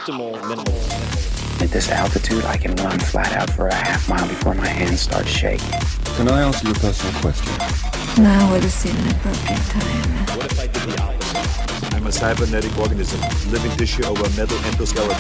optimal minimalism. At this altitude, I can run flat out for a half mile before my hands start shaking. Can I ask you a personal question? Now would seem an appropriate time. What if I did the opposite? I'm a cybernetic organism, living tissue over a metal endoskeleton.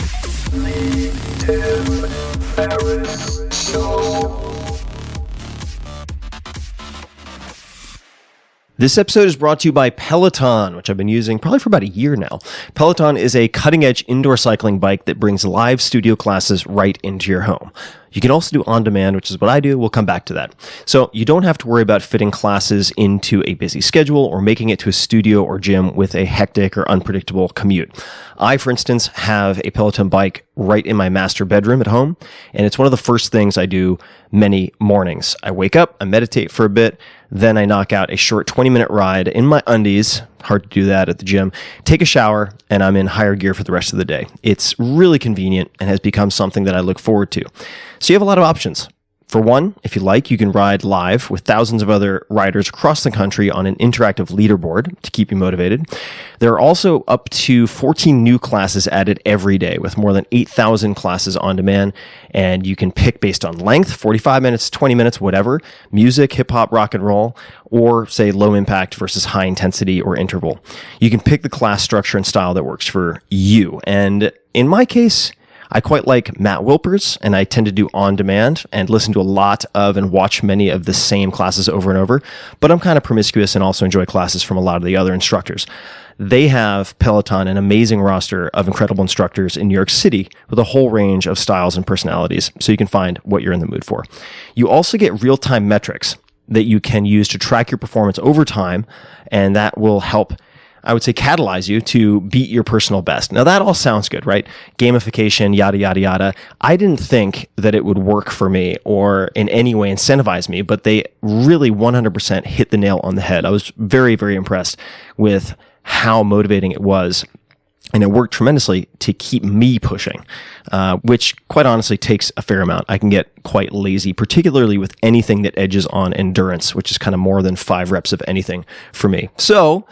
This episode is brought to you by Peloton, which I've been using probably for about a year now. Peloton is a cutting-edge indoor cycling bike that brings live studio classes right into your home. You can also do on-demand, which is what I do. We'll come back to that. So you don't have to worry about fitting classes into a busy schedule or making it to a studio or gym with a hectic or unpredictable commute. I, for instance, have a Peloton bike right in my master bedroom at home, and it's one of the first things I do many mornings. I wake up, I meditate for a bit, then I knock out a short 20-minute ride in my undies. Hard to do that at the gym. Take a shower, and I'm in higher gear for the rest of the day. It's really convenient and has become something that I look forward to. So you have a lot of options. For one, if you like, you can ride live with thousands of other riders across the country on an interactive leaderboard to keep you motivated. There are also up to 14 new classes added every day with more than 8,000 classes on demand. And you can pick based on length, 45 minutes, 20 minutes, whatever, music, hip hop, rock and roll, or say low impact versus high intensity or interval. You can pick the class structure and style that works for you. And in my case, I quite like Matt Wilpers, and I tend to do on demand and listen to a lot of and watch many of the same classes over and over, but I'm kind of promiscuous and also enjoy classes from a lot of the other instructors. They have, Peloton, an amazing roster of incredible instructors in New York City with a whole range of styles and personalities, so you can find what you're in the mood for. You also get real-time metrics that you can use to track your performance over time, and that will help, I would say, catalyze you to beat your personal best. Now, that all sounds good, right? Gamification, yada, yada, yada. I didn't think that it would work for me or in any way incentivize me, but they really 100% hit the nail on the head. I was very, very impressed with how motivating it was. And it worked tremendously to keep me pushing, which quite honestly takes a fair amount. I can get quite lazy, particularly with anything that edges on endurance, which is kind of more than 5 reps of anything for me. So,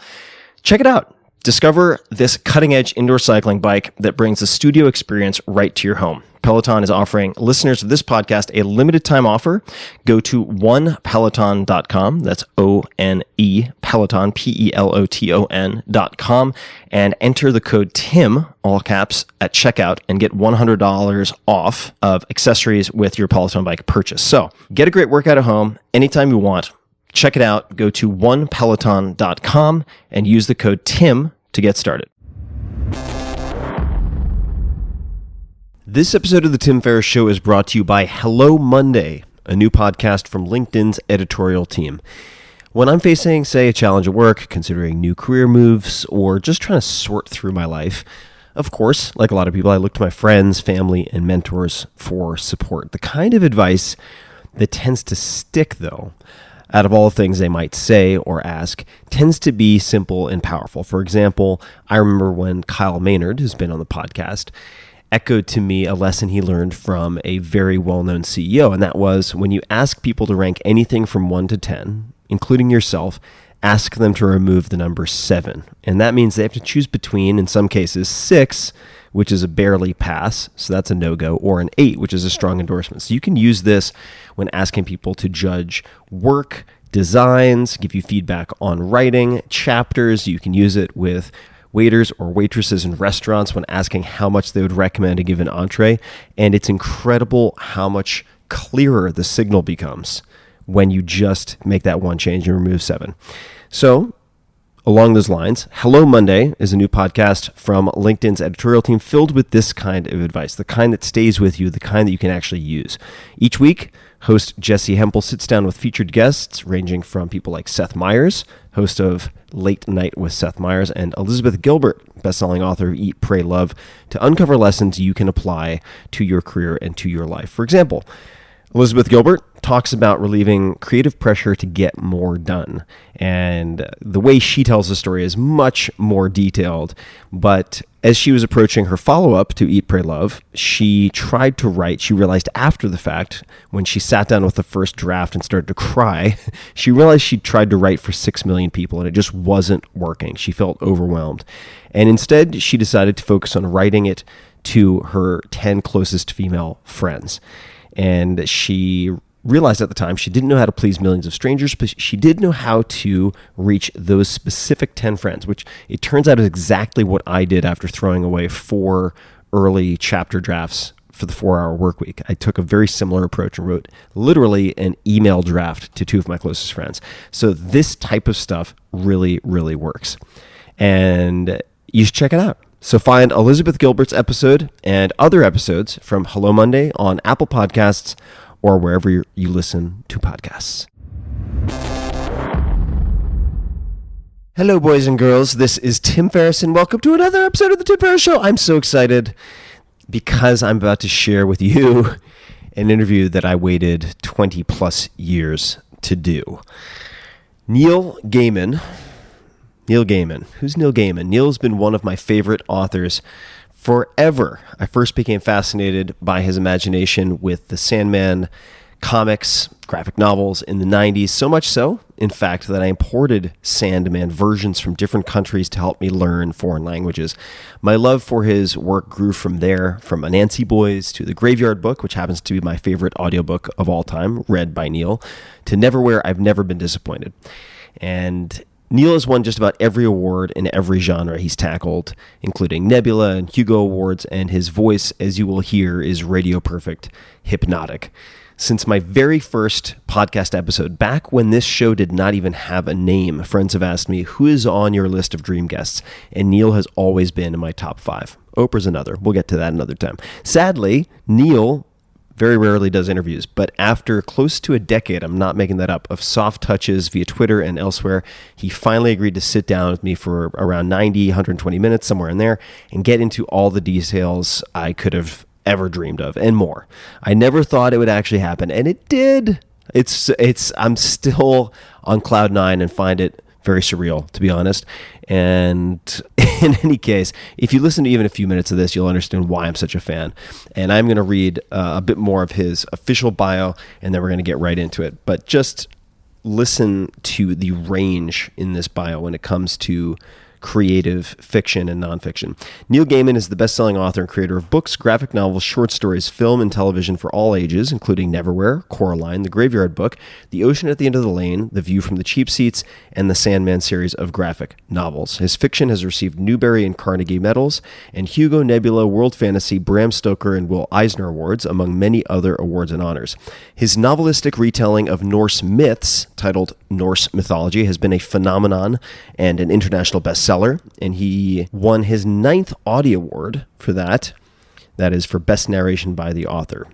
check it out. Discover this cutting-edge indoor cycling bike that brings the studio experience right to your home. Peloton is offering listeners of this podcast a limited-time offer. Go to onepeloton.com. That's O-N-E, Peloton, Peloton.com, and enter the code TIM, all caps, at checkout and get $100 off of accessories with your Peloton bike purchase. So get a great workout at home anytime you want. Check it out. Go to onepeloton.com and use the code TIM to get started. This episode of The Tim Ferriss Show is brought to you by Hello Monday, a new podcast from LinkedIn's editorial team. When I'm facing, say, a challenge at work, considering new career moves, or just trying to sort through my life, of course, like a lot of people, I look to my friends, family, and mentors for support. The kind of advice that tends to stick, though, out of all the things they might say or ask, tends to be simple and powerful. For example, I remember when Kyle Maynard, who's been on the podcast, echoed to me a lesson he learned from a very well-known CEO, and that was when you ask people to rank anything from 1 to 10, including yourself, ask them to remove the number 7. And that means they have to choose between, in some cases, 6, which is a barely pass, so that's a no-go, or an 8, which is a strong endorsement. So you can use this when asking people to judge work, designs, give you feedback on writing, chapters. You can use it with waiters or waitresses in restaurants when asking how much they would recommend a given entree. And it's incredible how much clearer the signal becomes when you just make that one change and remove 7. So, along those lines, Hello Monday is a new podcast from LinkedIn's editorial team filled with this kind of advice, the kind that stays with you, the kind that you can actually use. Each week, host Jesse Hempel sits down with featured guests ranging from people like Seth Meyers, host of Late Night with Seth Meyers, and Elizabeth Gilbert, best-selling author of Eat, Pray, Love, to uncover lessons you can apply to your career and to your life. For example, Elizabeth Gilbert talks about relieving creative pressure to get more done. And the way she tells the story is much more detailed. But as she was approaching her follow-up to Eat, Pray, Love, she tried to write. She realized after the fact, when she sat down with the first draft and started to cry, she realized she tried to write for 6 million people and it just wasn't working. She felt overwhelmed. And instead, she decided to focus on writing it to her 10 closest female friends. And she realized at the time she didn't know how to please millions of strangers, but she did know how to reach those specific 10 friends, which it turns out is exactly what I did after throwing away 4 early chapter drafts for the 4-hour work week. I took a very similar approach and wrote literally an email draft to 2 of my closest friends. So this type of stuff really, really works. And you should check it out. So find Elizabeth Gilbert's episode and other episodes from Hello Monday on Apple Podcasts or wherever you listen to podcasts. Hello, boys and girls. This is Tim Ferriss, and welcome to another episode of The Tim Ferriss Show. I'm so excited because I'm about to share with you an interview that I waited 20 plus years to do. Neil Gaiman. Who's Neil Gaiman? Neil's been one of my favorite authors forever. I first became fascinated by his imagination with the Sandman comics, graphic novels in the 90s, so much so, in fact, that I imported Sandman versions from different countries to help me learn foreign languages. My love for his work grew from there, from Anansi Boys to The Graveyard Book, which happens to be my favorite audiobook of all time, read by Neil, to Neverwhere I've Never Been Disappointed. And Neil has won just about every award in every genre he's tackled, including Nebula and Hugo Awards, and his voice, as you will hear, is radio perfect, hypnotic. Since my very first podcast episode, back when this show did not even have a name, friends have asked me, who is on your list of dream guests? And Neil has always been in my top 5. Oprah's another. We'll get to that another time. Sadly, Neil very rarely does interviews, but after close to a decade, I'm not making that up, of soft touches via Twitter and elsewhere, he finally agreed to sit down with me for around 90, 120 minutes, somewhere in there, and get into all the details I could have ever dreamed of, and more. I never thought it would actually happen, and it did. I'm still on cloud 9 and find it very surreal, to be honest. And in any case, if you listen to even a few minutes of this, you'll understand why I'm such a fan. And I'm going to read a bit more of his official bio, and then we're going to get right into it. But just listen to the range in this bio when it comes to creative fiction and nonfiction. Neil Gaiman is the best-selling author and creator of books, graphic novels, short stories, film, and television for all ages, including Neverwhere, Coraline, The Graveyard Book, The Ocean at the End of the Lane, The View from the Cheap Seats, and the Sandman series of graphic novels. His fiction has received Newbery and Carnegie medals, and Hugo, Nebula, World Fantasy, Bram Stoker, and Will Eisner awards, among many other awards and honors. His novelistic retelling of Norse myths, titled Norse Mythology, has been a phenomenon and an international bestseller, and he won his 9th Audie Award for that. That is for Best Narration by the Author.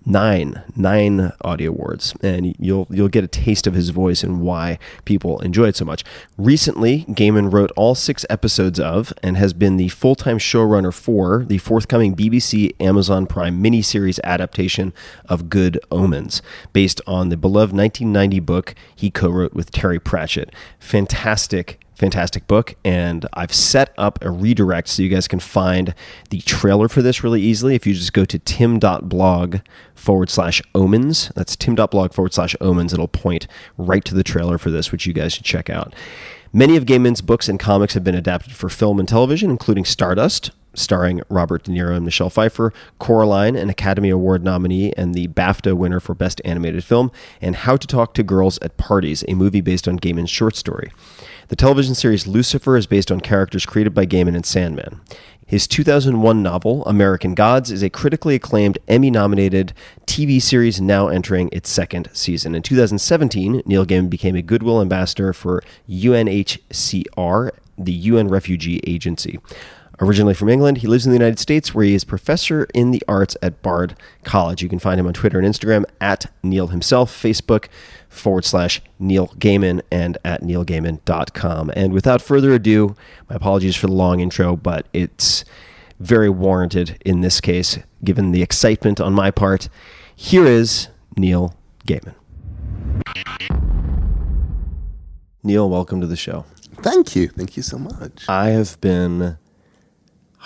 9 Audie Awards, and you'll get a taste of his voice and why people enjoy it so much. Recently, Gaiman wrote all 6 episodes of and has been the full-time showrunner for the forthcoming BBC Amazon Prime miniseries adaptation of Good Omens, based on the beloved 1990 book he co-wrote with Terry Pratchett. Fantastic book, and I've set up a redirect so you guys can find the trailer for this really easily if you just go to tim.blog/omens. That's tim.blog/omens. It'll point right to the trailer for this, which you guys should check out. Many of Gaiman's books and comics have been adapted for film and television, including Stardust, starring Robert De Niro and Michelle Pfeiffer, Coraline, an Academy Award nominee and the BAFTA winner for Best Animated Film, and How to Talk to Girls at Parties, a movie based on Gaiman's short story. The television series Lucifer is based on characters created by Gaiman and Sandman. His 2001 novel, American Gods, is a critically acclaimed Emmy-nominated TV series now entering its 2nd season. In 2017, Neil Gaiman became a Goodwill Ambassador for UNHCR, the UN Refugee Agency. Originally from England, he lives in the United States, where he is professor in the arts at Bard College. You can find him on Twitter and Instagram at Neil himself, Facebook /Neil Gaiman, and at neilgaiman.com. And without further ado, my apologies for the long intro, but it's very warranted in this case, given the excitement on my part. Here is Neil Gaiman. Neil, welcome to the show. Thank you. Thank you so much. I have been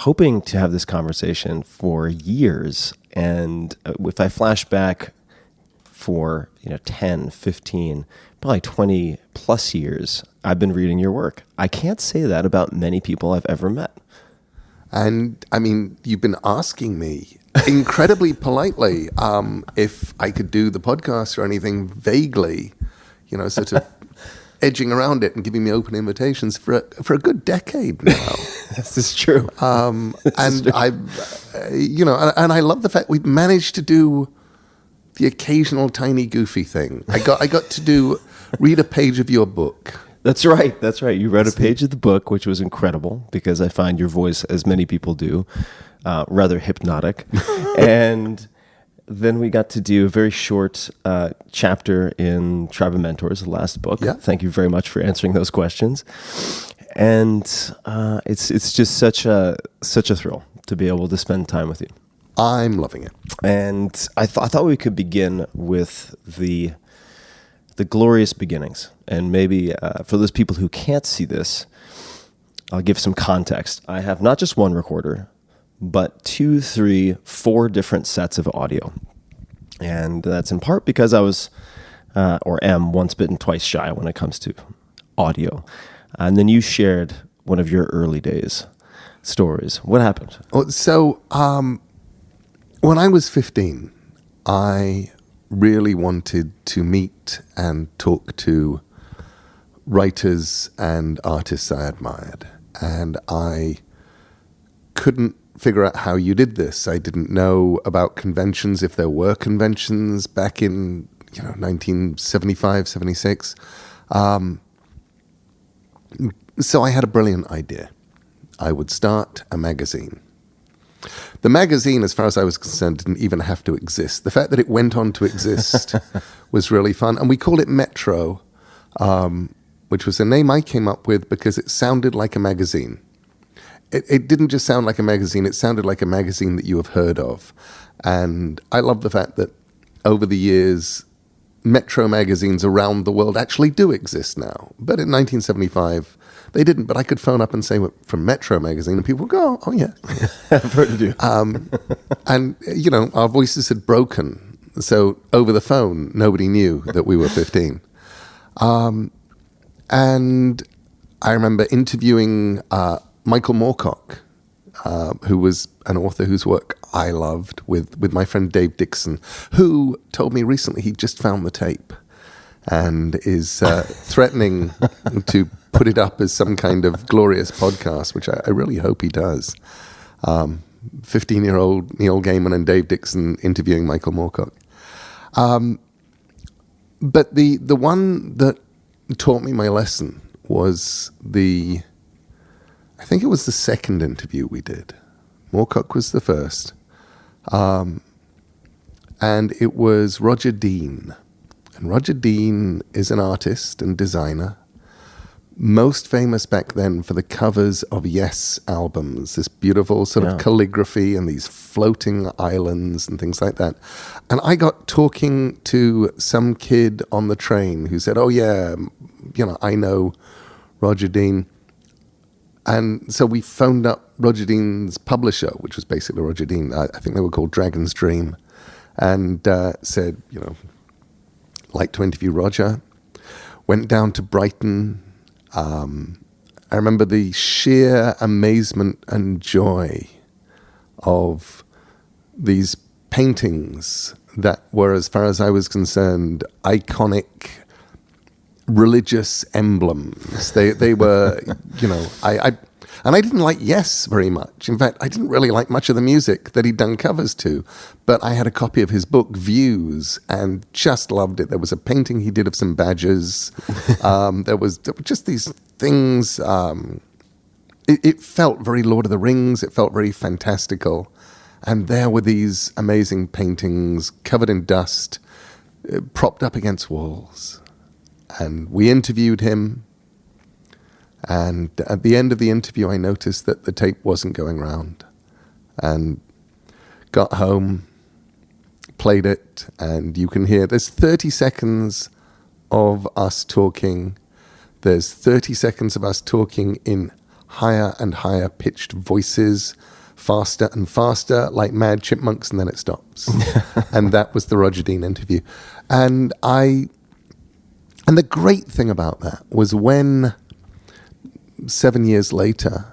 hoping to have this conversation for years, and if I flash back for 10, 15, probably 20 plus years, I've been reading your work. I can't say that about many people I've ever met. And I mean, you've been asking me incredibly politely if I could do the podcast or anything vaguely, sort of edging around it and giving me open invitations for a good decade now. This is true. And I love the fact we've managed to do the occasional tiny goofy thing. I got to read a page of your book. That's right. You read a page of the book, which was incredible because I find your voice, as many people do, rather hypnotic. And then we got to do a very short chapter in Tribe of Mentors, the last book. Yeah. Thank you very much for answering those questions. And it's just such a thrill to be able to spend time with you. I'm loving it. And I thought we could begin with the glorious beginnings. And maybe for those people who can't see this, I'll give some context. I have not just one recorder, but 2, 3, 4 different sets of audio. And that's in part because I was, or am, once bitten, twice shy when it comes to audio. And then you shared one of your early days stories. What happened? So, when I was 15, I really wanted to meet and talk to writers and artists I admired. And I couldn't figure out how you did this. I didn't know about conventions, if there were conventions back in 1975, 76. So I had a brilliant idea. I would start a magazine. The magazine, as far as I was concerned, didn't even have to exist. The fact that it went on to exist was really fun. And we called it Metro, which was a name I came up with because it sounded like a magazine. It didn't just sound like a magazine, it sounded like a magazine that you have heard of. And I love the fact that over the years, Metro magazines around the world actually do exist now. But in 1975, they didn't. But I could phone up and say, "We're from Metro magazine," and people would go, "Oh, yeah." I've heard of you. And, our voices had broken. So over the phone, nobody knew that we were 15. And I remember interviewing Michael Moorcock, who was an author whose work I loved, with my friend Dave Dixon, who told me recently he just found the tape and is threatening to put it up as some kind of glorious podcast, which I really hope he does. 15-year-old Neil Gaiman and Dave Dixon interviewing Michael Moorcock. But the one that taught me my lesson was I think it was the second interview we did. Moorcock was the first. And it was Roger Dean. And Roger Dean is an artist and designer, most famous back then for the covers of Yes albums, this beautiful sort of calligraphy and these floating islands and things like that. And I got talking to some kid on the train who said, "Oh yeah, I know Roger Dean." And so we phoned up Roger Dean's publisher, which was basically Roger Dean. I think they were called Dragon's Dream, and said, like to interview Roger. Went down to Brighton. I remember the sheer amazement and joy of these paintings that were, as far as I was concerned, iconic religious emblems. They were, and I didn't like Yes very much. In fact, I didn't really like much of the music that he'd done covers to, but I had a copy of his book, Views, and just loved it. There was a painting he did of some badgers. There were just these things. It felt very Lord of the Rings. It felt very fantastical. And there were these amazing paintings covered in dust, propped up against walls. And we interviewed him, and at the end of the interview, I noticed that the tape wasn't going round, and got home, played it, and you can hear there's 30 seconds of us talking. There's 30 seconds of us talking in higher and higher pitched voices, faster and faster, like mad chipmunks, and then it stops. And that was the Roger Dean interview. And the great thing about that was when 7 years later,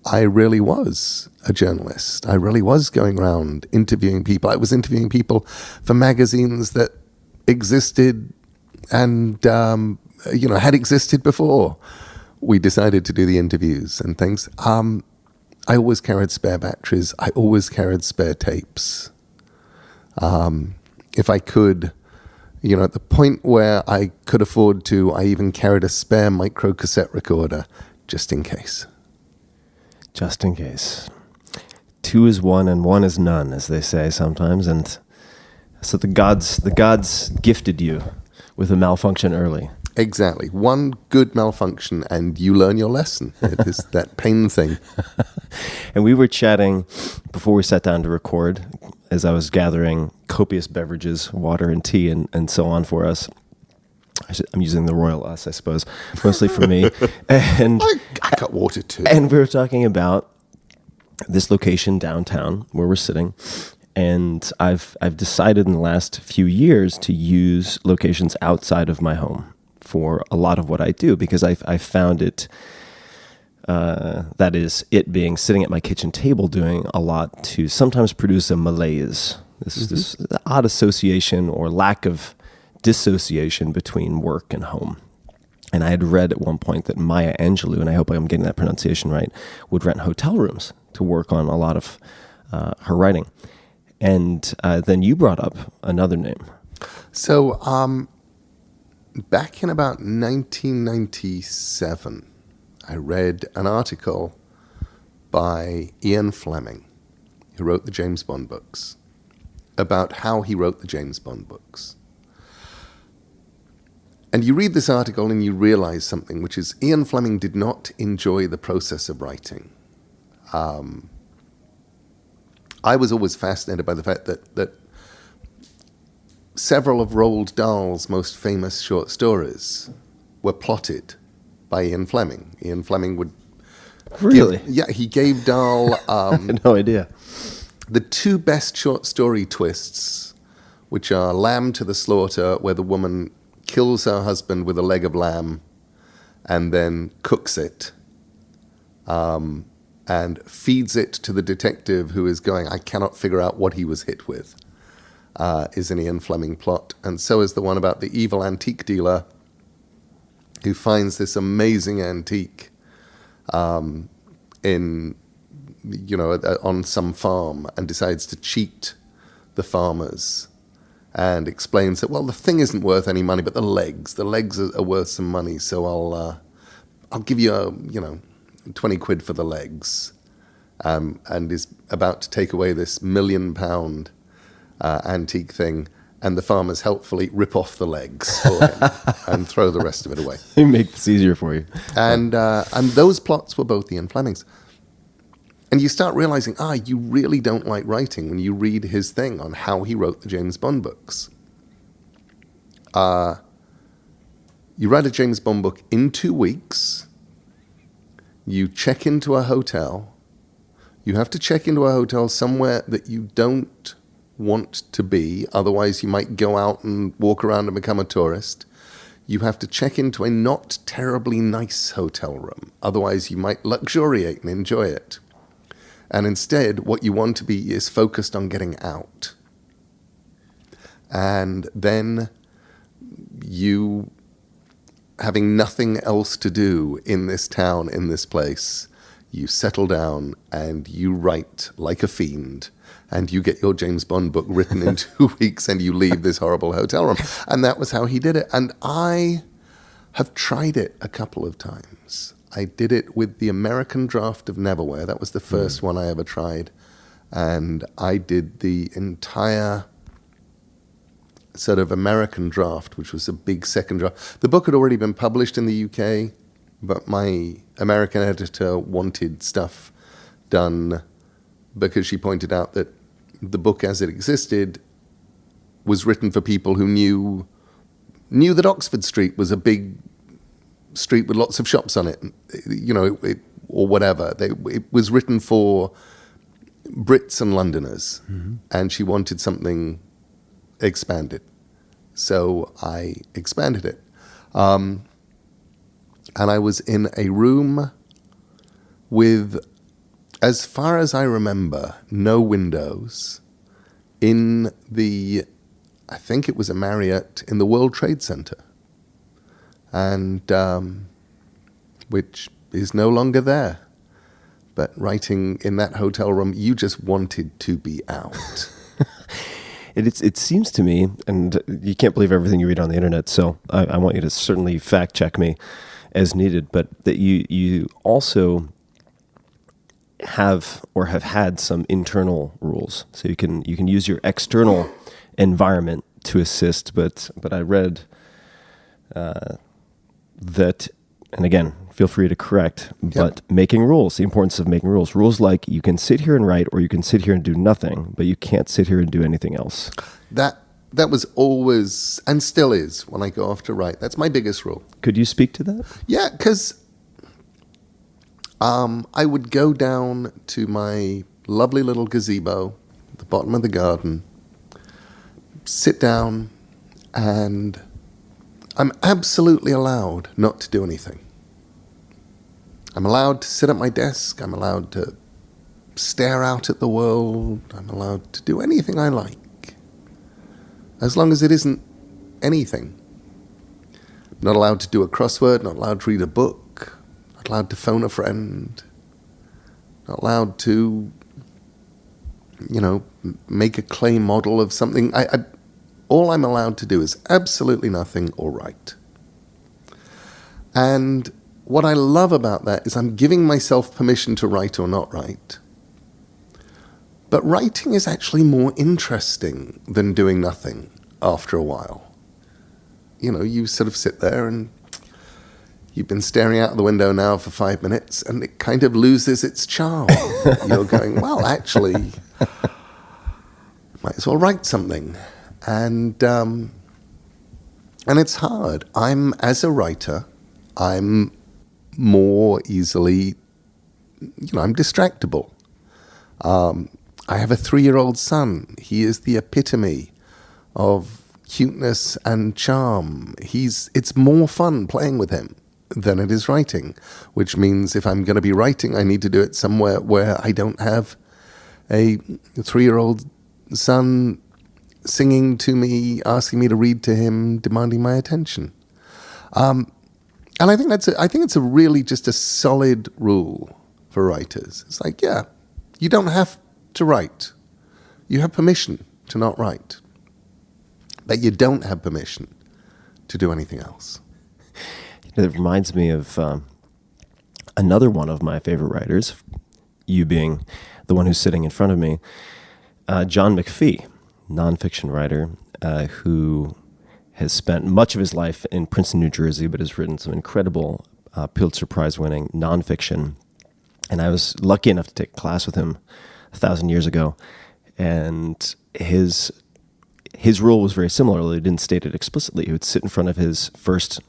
I really was a journalist. I really was going around interviewing people. I was interviewing people for magazines that existed and, had existed before we decided to do the interviews and things. I always carried spare batteries. I always carried spare tapes. If I could, at the point where I could afford to, I even carried a spare micro cassette recorder just in case. Just in case. 2 is 1 and 1 is none, as they say sometimes. And so the gods gifted you with a malfunction early. Exactly. One good malfunction and you learn your lesson. It is that pain thing. And we were chatting before we sat down to record, as I was gathering copious beverages, water and tea and so on for us. I'm using the royal us, I suppose, mostly for me. And I got water too. And we were talking about this location downtown where we're sitting. And I've decided in the last few years to use locations outside of my home for a lot of what I do, because I found it, that is, it being sitting at my kitchen table doing a lot to sometimes produce a malaise, this odd association or lack of dissociation between work and home. And I had read at one point that Maya Angelou, and I hope I'm getting that pronunciation right, would rent hotel rooms to work on a lot of her writing. And then you brought up another name. So, back in about 1997, I read an article by Ian Fleming, who wrote the James Bond books, about how he wrote the James Bond books. And you read this article and you realize something, which is Ian Fleming did not enjoy the process of writing. I was always fascinated by the fact that several of Roald Dahl's most famous short stories were plotted by Ian Fleming. Ian Fleming would... Really? He gave Dahl... I had no idea. The 2 best short story twists, which are Lamb to the Slaughter, where the woman kills her husband with a leg of lamb and then cooks it and feeds it to the detective who is going, I cannot figure out what he was hit with, is an Ian Fleming plot. And so is the one about the evil antique dealer who finds this amazing antique on some farm and decides to cheat the farmers and explains that, well, the thing isn't worth any money, but the legs are worth some money. So I'll give you 20 quid for the legs, and is about to take away this £1 million antique thing. And the farmers helpfully rip off the legs for him and throw the rest of it away. They make this easier for you. And those plots were both Ian Fleming's. And you start realizing, you really don't like writing when you read his thing on how he wrote the James Bond books. You write a James Bond book in 2 weeks. You check into a hotel. You have to check into a hotel somewhere that you don't want to be, otherwise you might go out and walk around and become a tourist. You have to check into a not terribly nice hotel room, otherwise you might luxuriate and enjoy it. And instead, what you want to be is focused on getting out. And then you, having nothing else to do in this town, in this place, you settle down and you write like a fiend. And you get your James Bond book written in 2 weeks and you leave this horrible hotel room. And that was how he did it. And I have tried it a couple of times. I did it with the American draft of Neverwhere. That was the first one I ever tried. And I did the entire sort of American draft, which was a big second draft. The book had already been published in the UK, but my American editor wanted stuff done because she pointed out that the book as it existed was written for people who knew that Oxford Street was a big street with lots of shops on it, or whatever. It was written for Brits and Londoners, and she wanted something expanded. So I expanded it. And I was in a room with as far as I remember, no windows in I think it was a Marriott in the World Trade Center, and which is no longer there. But writing in that hotel room, you just wanted to be out. It seems to me, and you can't believe everything you read on the internet, so I want you to certainly fact check me as needed, but that you also have or have had some internal rules. So you can use your external environment to assist, but I read that, and again, feel free to correct, but making rules, the importance of making rules like you can sit here and write, or you can sit here and do nothing, but you can't sit here and do anything else. That was always, and still is, when I go off to write. That's my biggest rule. Could you speak to that? Yeah, because I would go down to my lovely little gazebo at the bottom of the garden, sit down, and I'm absolutely allowed not to do anything. I'm allowed to sit at my desk. I'm allowed to stare out at the world. I'm allowed to do anything I like, as long as it isn't anything. Not allowed to do a crossword, not allowed to read a book, not allowed to phone a friend, not allowed to, make a clay model of something. All I'm allowed to do is absolutely nothing or write. And what I love about that is I'm giving myself permission to write or not write. But writing is actually more interesting than doing nothing after a while. You sort of sit there and you've been staring out the window now for 5 minutes and it kind of loses its charm. You're going, well, actually, might as well write something. And it's hard. As a writer, I'm more easily, I'm distractible. I have a 3-year-old son. He is the epitome of cuteness and charm. It's more fun playing with him than it is writing, which means if I'm going to be writing, I need to do it somewhere where I don't have a 3-year-old son singing to me, asking me to read to him, demanding my attention. And I think it's a really just a solid rule for writers. It's like, you don't have to write. You have permission to not write. But you don't have permission to do anything else. It reminds me of another one of my favorite writers, you being the one who's sitting in front of me, John McPhee, nonfiction writer who has spent much of his life in Princeton, New Jersey, but has written some incredible Pulitzer Prize-winning nonfiction. And I was lucky enough to take a class with him 1,000 years ago. And his rule was very similar, although he didn't state it explicitly. He would sit in front of his first,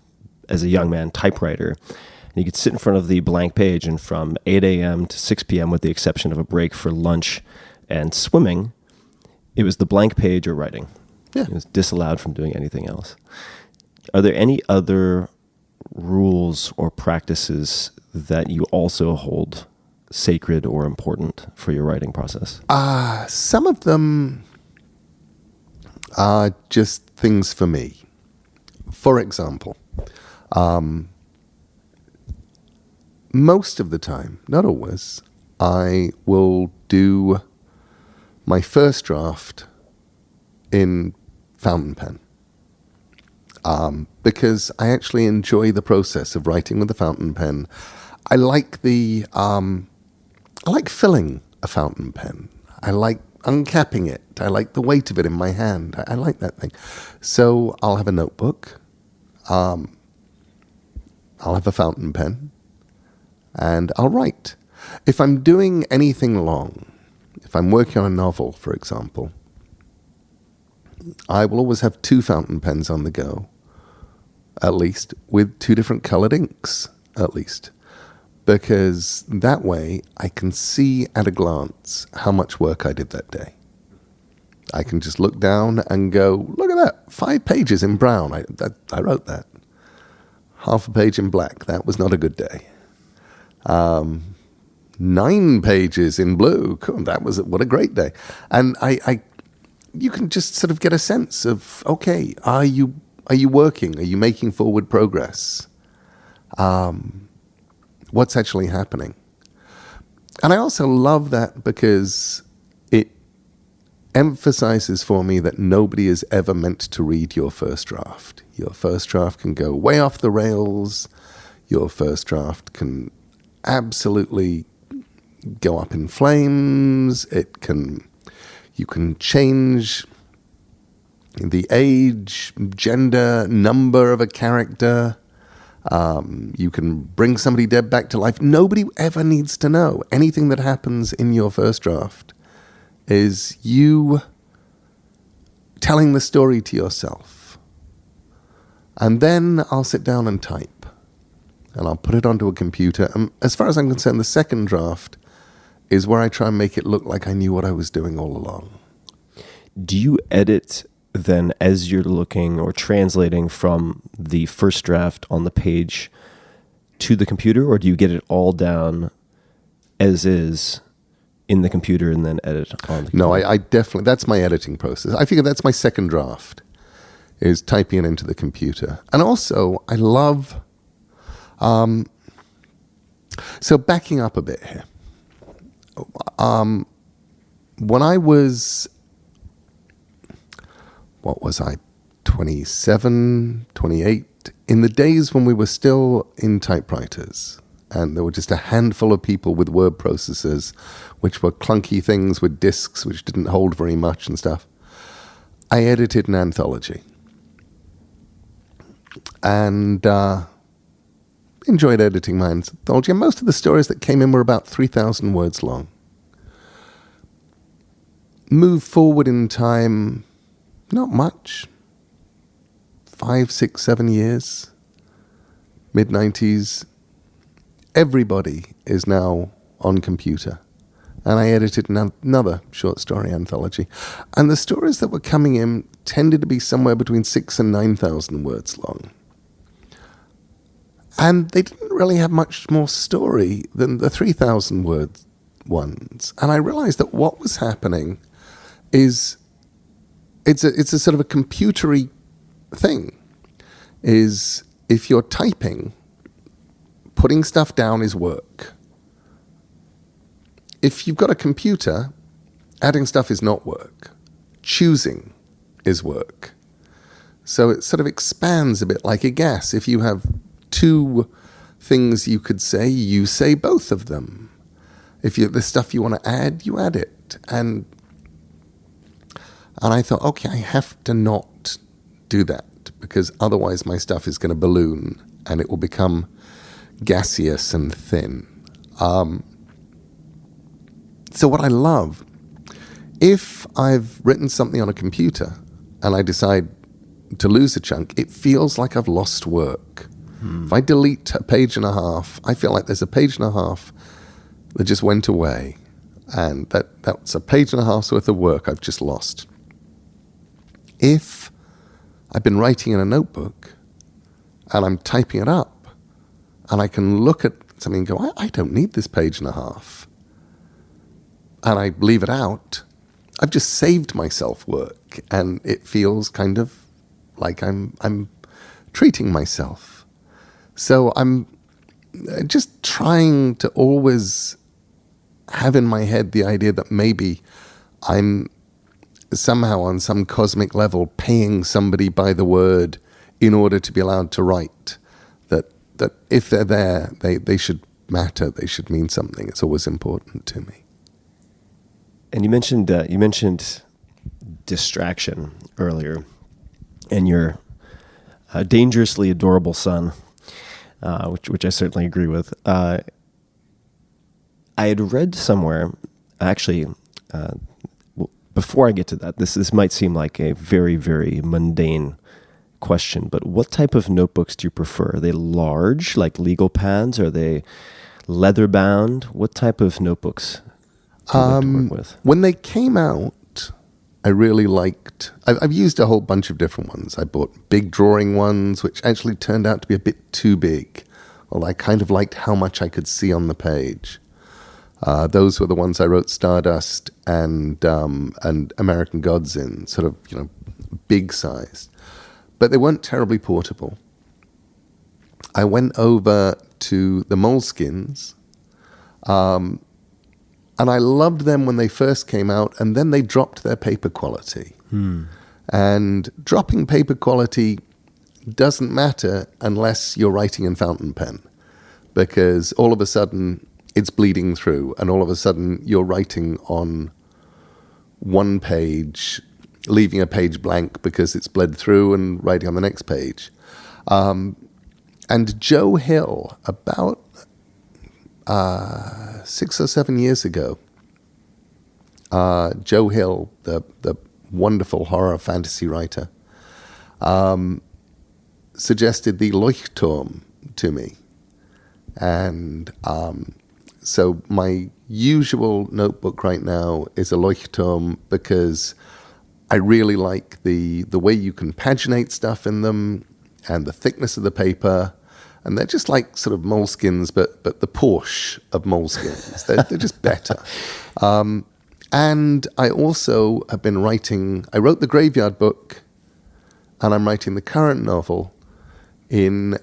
as a young man, typewriter. And he could sit in front of the blank page, and from 8 a.m. to 6 p.m., with the exception of a break for lunch and swimming, it was the blank page or writing. Yeah. It was disallowed from doing anything else. Are there any other rules or practices that you also hold sacred or important for your writing process? Some of them are just things for me. For example, most of the time, not always, I will do my first draft in fountain pen, because I actually enjoy the process of writing with the fountain pen. I like filling a fountain pen. I like uncapping it. I like the weight of it in my hand. I like that thing. So I'll have a notebook. I'll have a fountain pen, and I'll write. If I'm doing anything long, if I'm working on a novel, for example, I will always have 2 fountain pens on the go, at least, with 2 different colored inks, at least. Because that way I can see at a glance how much work I did that day. I can just look down and go, look at that, 5 pages in brown. I wrote that. Half a page in black. That was not a good day. 9 pages in blue. Cool, what a great day. And you can just sort of get a sense of, okay, are you working? Are you making forward progress? What's actually happening? And I also love that because it emphasizes for me that nobody is ever meant to read your first draft. Your first draft can go way off the rails. Your first draft can absolutely go up in flames. You can change the age, gender, number of a character. You can bring somebody dead back to life. Nobody ever needs to know. Anything that happens in your first draft is you telling the story to yourself. And then I'll sit down and type. And I'll put it onto a computer. And as far as I'm concerned, the second draft is where I try and make it look like I knew what I was doing all along. Do you edit then as you're looking or translating from the first draft on the page to the computer, or do you get it all down as is in the computer and then edit on the computer? No, I definitely, that's my editing process. I figure that's my second draft, is typing it into the computer. And also, I love, so backing up a bit here. When I was, what was I, 27, 28, in the days when we were still in typewriters, and there were just a handful of people with word processors, which were clunky things with discs which didn't hold very much and stuff, I edited an anthology. And enjoyed editing my anthology. And most of the stories that came in were about 3,000 words long. Move forward in time, not much. 5, 6, 7 years. Mid-90s. Everybody is now on computer. And I edited another short story anthology. And the stories that were coming in tended to be somewhere between 6,000 and 9,000 words long. And they didn't really have much more story than the 3,000 word ones. And I realized that what was happening is it's a sort of a computery thing. Is if you're typing, putting stuff down is work. If you've got a computer, adding stuff is not work. Choosing is work. So it sort of expands a bit like a gas. If you have 2 things you could say, you say both of them. If the stuff you want to add, you add it. And I thought, okay, I have to not do that, because otherwise my stuff is going to balloon and it will become gaseous and thin. So what I love, if I've written something on a computer and I decide to lose a chunk, it feels like I've lost work. If I delete a page and a half, I feel like there's a page and a half that just went away. And that's a page and a half's worth of work I've just lost. If I've been writing in a notebook and I'm typing it up and I can look at something and go, I don't need this page and a half, and I leave it out, I've just saved myself work, and it feels kind of like I'm treating myself. So I'm just trying to always have in my head the idea that maybe I'm somehow on some cosmic level paying somebody by the word in order to be allowed to write. That if they're there, they should matter, they should mean something. It's always important to me. And you mentioned distraction earlier, and your dangerously adorable son, which I certainly agree with. I had read somewhere, actually, before I get to that, this might seem like a very, very mundane question, but what type of notebooks do you prefer? Are they large, like legal pads? Are they leather bound? What type of notebooks do you like to work with? When they came out, I really liked, I've used a whole bunch of different ones. I bought big drawing ones, which actually turned out to be a bit too big. Although I kind of liked how much I could see on the page. Those were the ones I wrote Stardust and American Gods in, sort of, big size. But they weren't terribly portable. I went over to the Moleskines, and I loved them when they first came out, and then they dropped their paper quality. And dropping paper quality doesn't matter unless you're writing in fountain pen, because all of a sudden it's bleeding through, and all of a sudden you're writing on one page, leaving a page blank because it's bled through, and writing on the next page. And Joe Hill, about 6 or 7 years ago, Joe Hill, the wonderful horror fantasy writer, suggested the Leuchtturm to me. And so my usual notebook right now is a Leuchtturm, because I really like the way you can paginate stuff in them, and the thickness of the paper. And they're just like sort of Moleskines, but the Porsche of Moleskines. They're just better. And I also have been I wrote the Graveyard book, and I'm writing the current novel in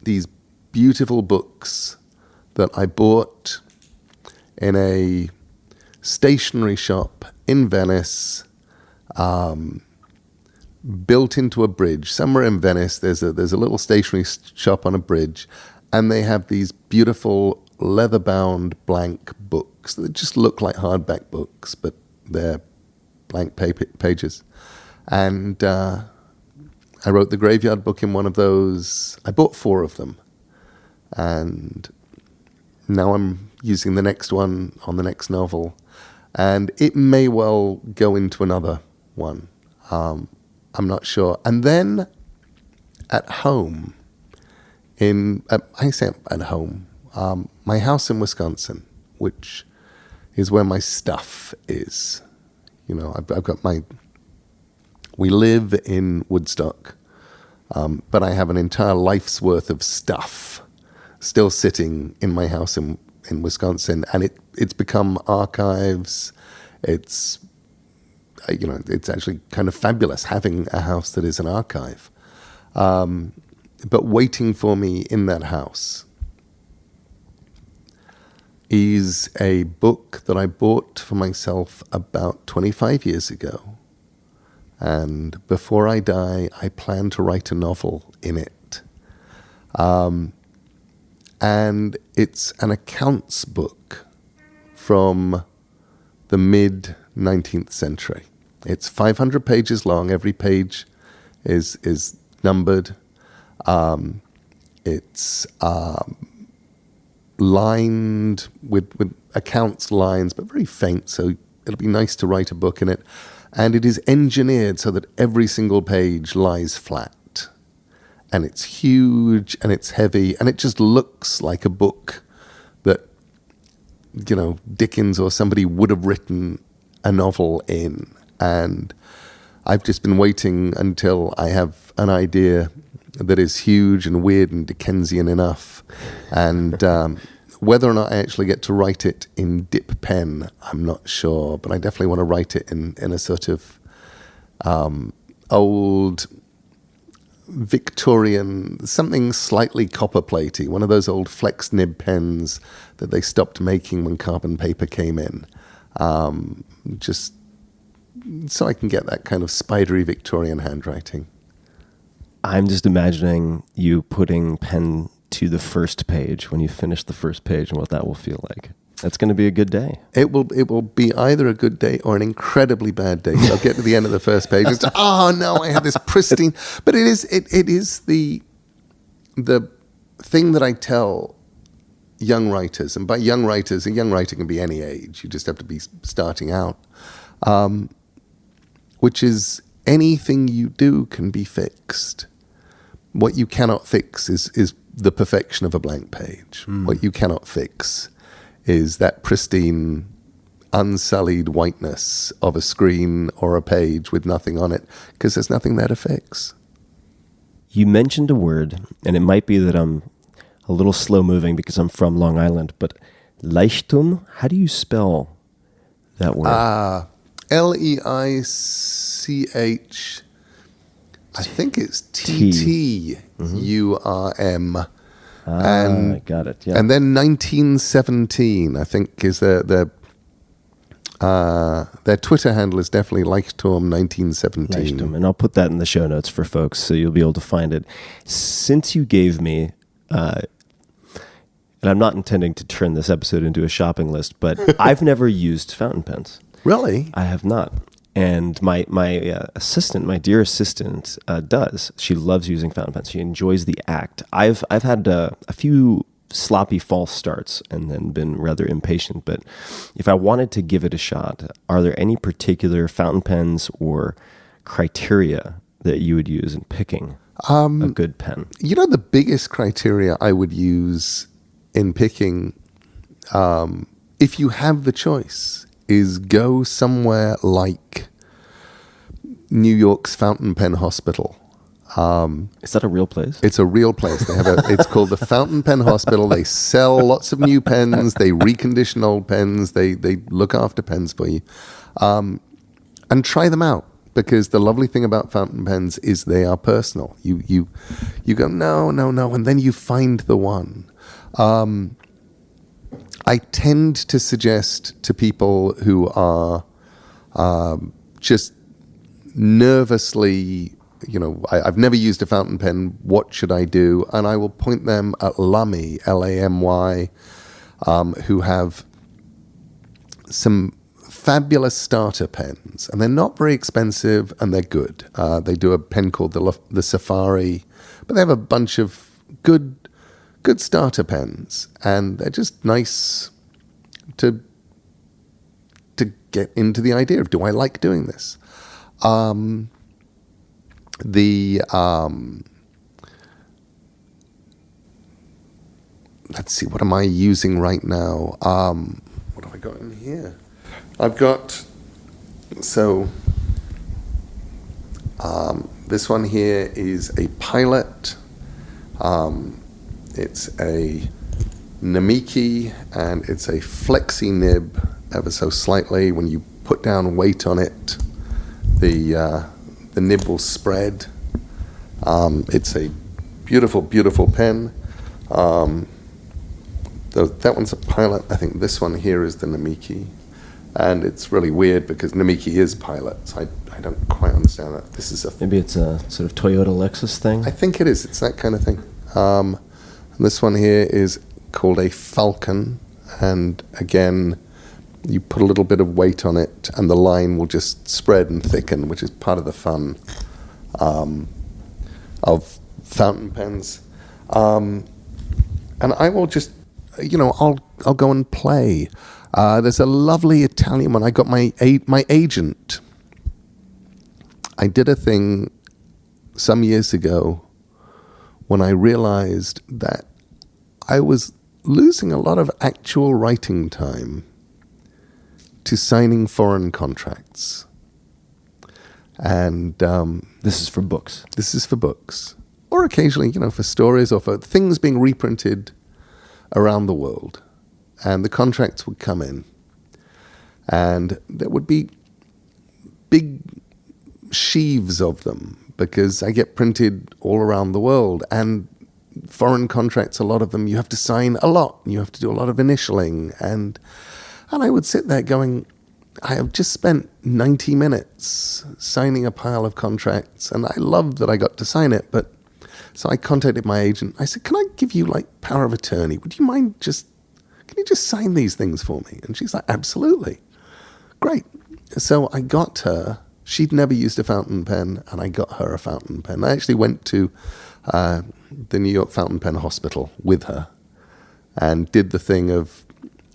these beautiful books that I bought in a stationery shop in Venice, built into a bridge. Somewhere in Venice, there's a little stationery shop on a bridge, and they have these beautiful leather-bound blank books that just look like hardback books, but they're blank pages. And I wrote the Graveyard book in one of those. I bought 4 of them, and now I'm using the next one on the next novel, and it may well go into another one. I'm not sure. And then at home, I say at home, my house in Wisconsin, which is where my stuff is. I've got we live in Woodstock, but I have an entire life's worth of stuff still sitting in my house in Wisconsin, and it's become archives. It's actually kind of fabulous having a house that is an archive. But waiting for me in that house is a book that I bought for myself about 25 years ago. And before I die, I plan to write a novel in it. And it's an accounts book from the mid-19th century. It's 500 pages long. Every page is numbered. It's lined with accounts lines, but very faint, so it'll be nice to write a book in it. And it is engineered so that every single page lies flat. And it's huge, and it's heavy, and it just looks like a book that, Dickens or somebody would have written a novel in. And I've just been waiting until I have an idea that is huge and weird and Dickensian enough. And whether or not I actually get to write it in dip pen, I'm not sure. But I definitely want to write it in a sort of old Victorian, something slightly copper-platey, one of those old flex nib pens that they stopped making when carbon paper came in. Just so I can get that kind of spidery Victorian handwriting. I'm just imagining you putting pen to the first page when you finish the first page, and what that will feel like. That's going to be a good day. It will be either a good day or an incredibly bad day. So I'll get to the end of the first page. It's, oh no, I have this pristine. But it is the thing that I tell young writers, and by young writers, a young writer can be any age. You just have to be starting out, which is anything you do can be fixed. What you cannot fix is the perfection of a blank page. What you cannot fix is that pristine, unsullied whiteness of a screen or a page with nothing on it, because there's nothing there to fix. You mentioned a word, and it might be that I'm a little slow moving because I'm from Long Island. But Leichtum, how do you spell that word? Leich. I think it's TTURM. I got it. Yeah. And then 1917, I think, is their Twitter handle is definitely Leichturm 1917. Leichtum, and I'll put that in the show notes for folks so you'll be able to find it. Since you gave me, and I'm not intending to turn this episode into a shopping list, but I've never used fountain pens. Really? I have not. And my assistant, my dear assistant, does. She loves using fountain pens. She enjoys the act. I've had a few sloppy false starts and then been rather impatient. But if I wanted to give it a shot, are there any particular fountain pens or criteria that you would use in picking a good pen? You know, the biggest criteria I would use in picking, if you have the choice, is go somewhere like New York's Fountain Pen Hospital. Is that a real place? It's a real place. They have it's called the Fountain Pen Hospital. They sell lots of new pens. They recondition old pens. They look after pens for you. And try them out, because the lovely thing about fountain pens is they are personal. You go, no, and then you find the one. I tend to suggest to people who are just nervously, I've never used a fountain pen, what should I do? And I will point them at Lamy, Lamy, who have some fabulous starter pens. And they're not very expensive, and they're good. They do a pen called the Safari, but they have a bunch of good starter pens, and they're just nice to get into the idea of, do I like doing this? Let's see, what am I using right now? What have I got in here? I've got, this one here is a Pilot. It's a Namiki, and it's a flexi nib, ever so slightly. When you put down weight on it, the nib will spread. It's a beautiful, beautiful pen. That one's a Pilot. I think this one here is the Namiki. And it's really weird because Namiki is Pilot, so I don't quite understand that. Maybe it's a sort of Toyota Lexus thing? I think it is. It's that kind of thing. This one here is called a Falcon, and again, you put a little bit of weight on it and the line will just spread and thicken, which is part of the fun of fountain pens. And I will just, I'll go and play. There's a lovely Italian one. I got my agent. I did a thing some years ago when I realized that I was losing a lot of actual writing time to signing foreign contracts. And this is for books. This is for books. Or occasionally, for stories or for things being reprinted around the world. And the contracts would come in. And there would be big sheaves of them, because I get printed all around the world, and foreign contracts, a lot of them, you have to sign a lot. You have to do a lot of initialing. And I would sit there going, I have just spent 90 minutes signing a pile of contracts, and I loved that I got to sign it. But so I contacted my agent. I said, can I give you power of attorney? Would you mind can you just sign these things for me? And she's like, absolutely. Great. So I got her. She'd never used a fountain pen, and I got her a fountain pen. I actually went to the New York Fountain Pen Hospital with her and did the thing of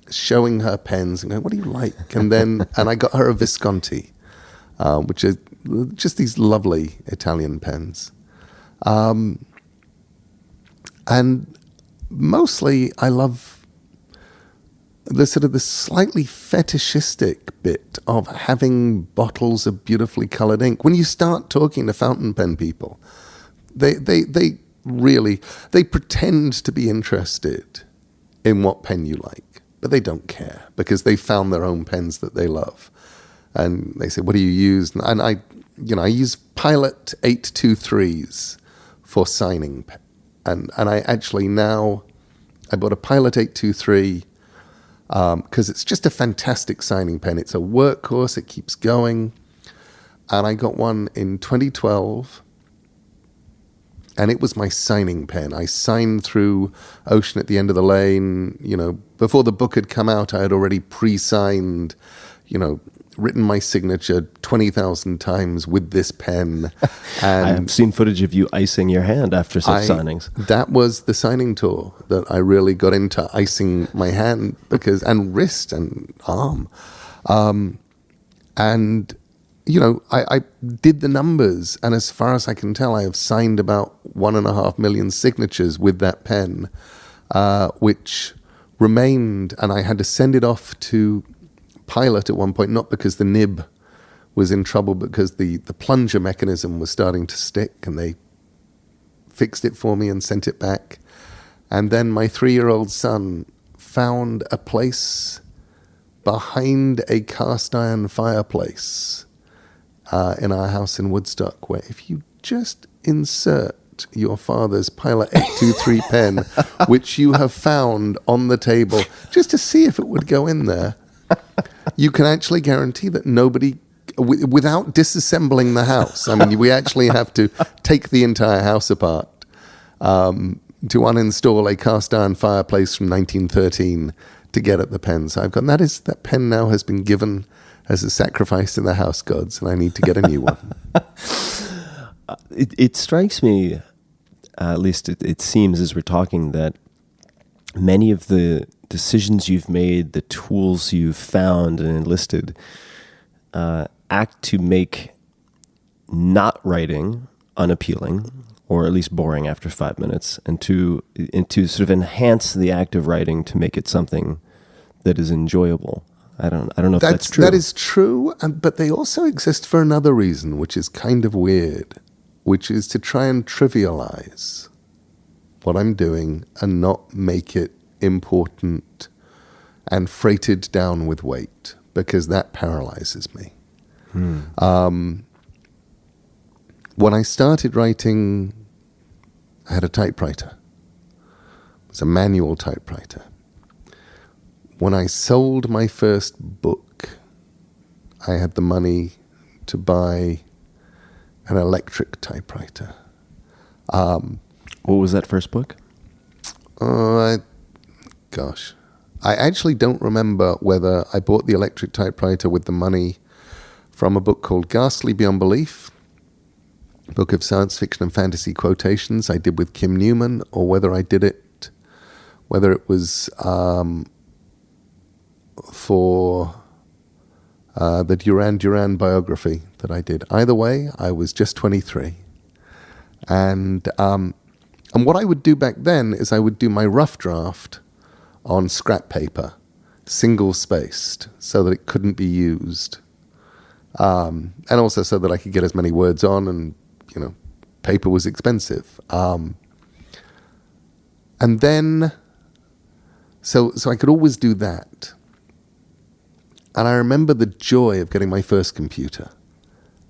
showing her pens and going, what do you like? And then, and I got her a Visconti, which is just these lovely Italian pens. And mostly I love the sort of the slightly fetishistic bit of having bottles of beautifully colored ink. When you start talking to fountain pen people, they really, they pretend to be interested in what pen you like, but they don't care because they found their own pens that they love. And they say, what do you use? And I use Pilot 823s for signing. And I actually now, I bought a Pilot 823 because it's just a fantastic signing pen. It's a workhorse. It keeps going. And I got one in 2012. And it was my signing pen. I signed through Ocean at the End of the Lane. Before the book had come out, I had already pre-signed, written my signature 20,000 times with this pen. And I have seen footage of you icing your hand after such signings. That was the signing tour that I really got into, icing my hand and wrist and arm. I did the numbers, and as far as I can tell, I have signed about 1.5 million signatures with that pen, which remained, and I had to send it off to Pilot at one point, not because the nib was in trouble, but because the plunger mechanism was starting to stick, and they fixed it for me and sent it back. And then my 3-year-old son found a place behind a cast iron fireplace in our house in Woodstock, where if you just insert your father's Pilot 823 pen, which you have found on the table, just to see if it would go in there, you can actually guarantee that nobody, without disassembling the house, I mean, we actually have to take the entire house apart to uninstall a cast iron fireplace from 1913 to get at the pen. So that pen now has been given as a sacrifice to the house gods, and I need to get a new one. It strikes me, at least it seems as we're talking, that many of the decisions you've made, the tools you've found and enlisted, act to make not writing unappealing, or at least boring after 5 minutes, and to sort of enhance the act of writing to make it something that is enjoyable. I don't know if that's true. That is true, but they also exist for another reason, which is kind of weird, which is to try and trivialize what I'm doing and not make it important and freighted down with weight, because that paralyzes me. When I started writing, I had a typewriter. It was a manual typewriter. When I sold my first book, I had the money to buy an electric typewriter. What was that first book? I actually don't remember whether I bought the electric typewriter with the money from a book called Ghastly Beyond Belief, a book of science fiction and fantasy quotations I did with Kim Newman, or whether it was for the Duran Duran biography that I did. Either way, I was just 23. And what I would do back then is I would do my rough draft on scrap paper, single-spaced, so that it couldn't be used. And also so that I could get as many words on, and, paper was expensive. And then, so I could always do that. And I remember the joy of getting my first computer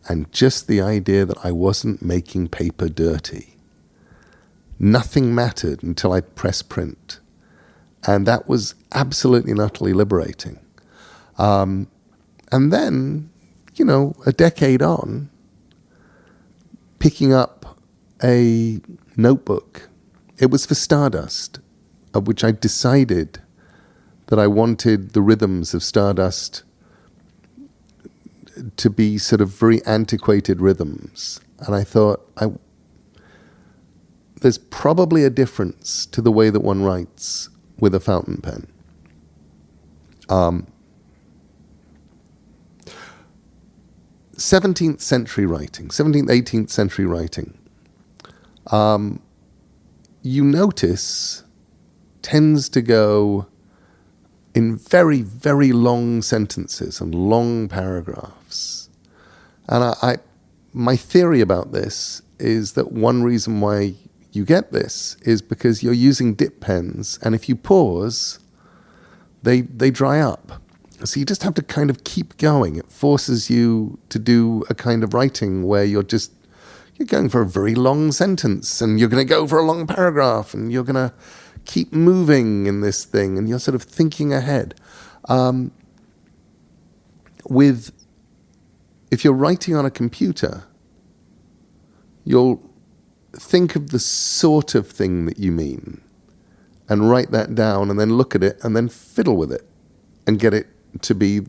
and just the idea that I wasn't making paper dirty. Nothing mattered until I pressed print. And that was absolutely and utterly liberating. And then, a decade on, picking up a notebook. It was for Stardust, of which I decided that I wanted the rhythms of Stardust to be sort of very antiquated rhythms. And I thought, there's probably a difference to the way that one writes with a fountain pen. 17th century writing, 17th, 18th century writing, you notice tends to go in very, very long sentences and long paragraphs. And my theory about this is that one reason why you get this is because you're using dip pens, and if you pause, they dry up. So you just have to kind of keep going. It forces you to do a kind of writing where you're going for a very long sentence, and you're going to go for a long paragraph, and you're going to keep moving in this thing, and you're sort of thinking ahead. If you're writing on a computer, you'll think of the sort of thing that you mean and write that down and then look at it and then fiddle with it and get it to be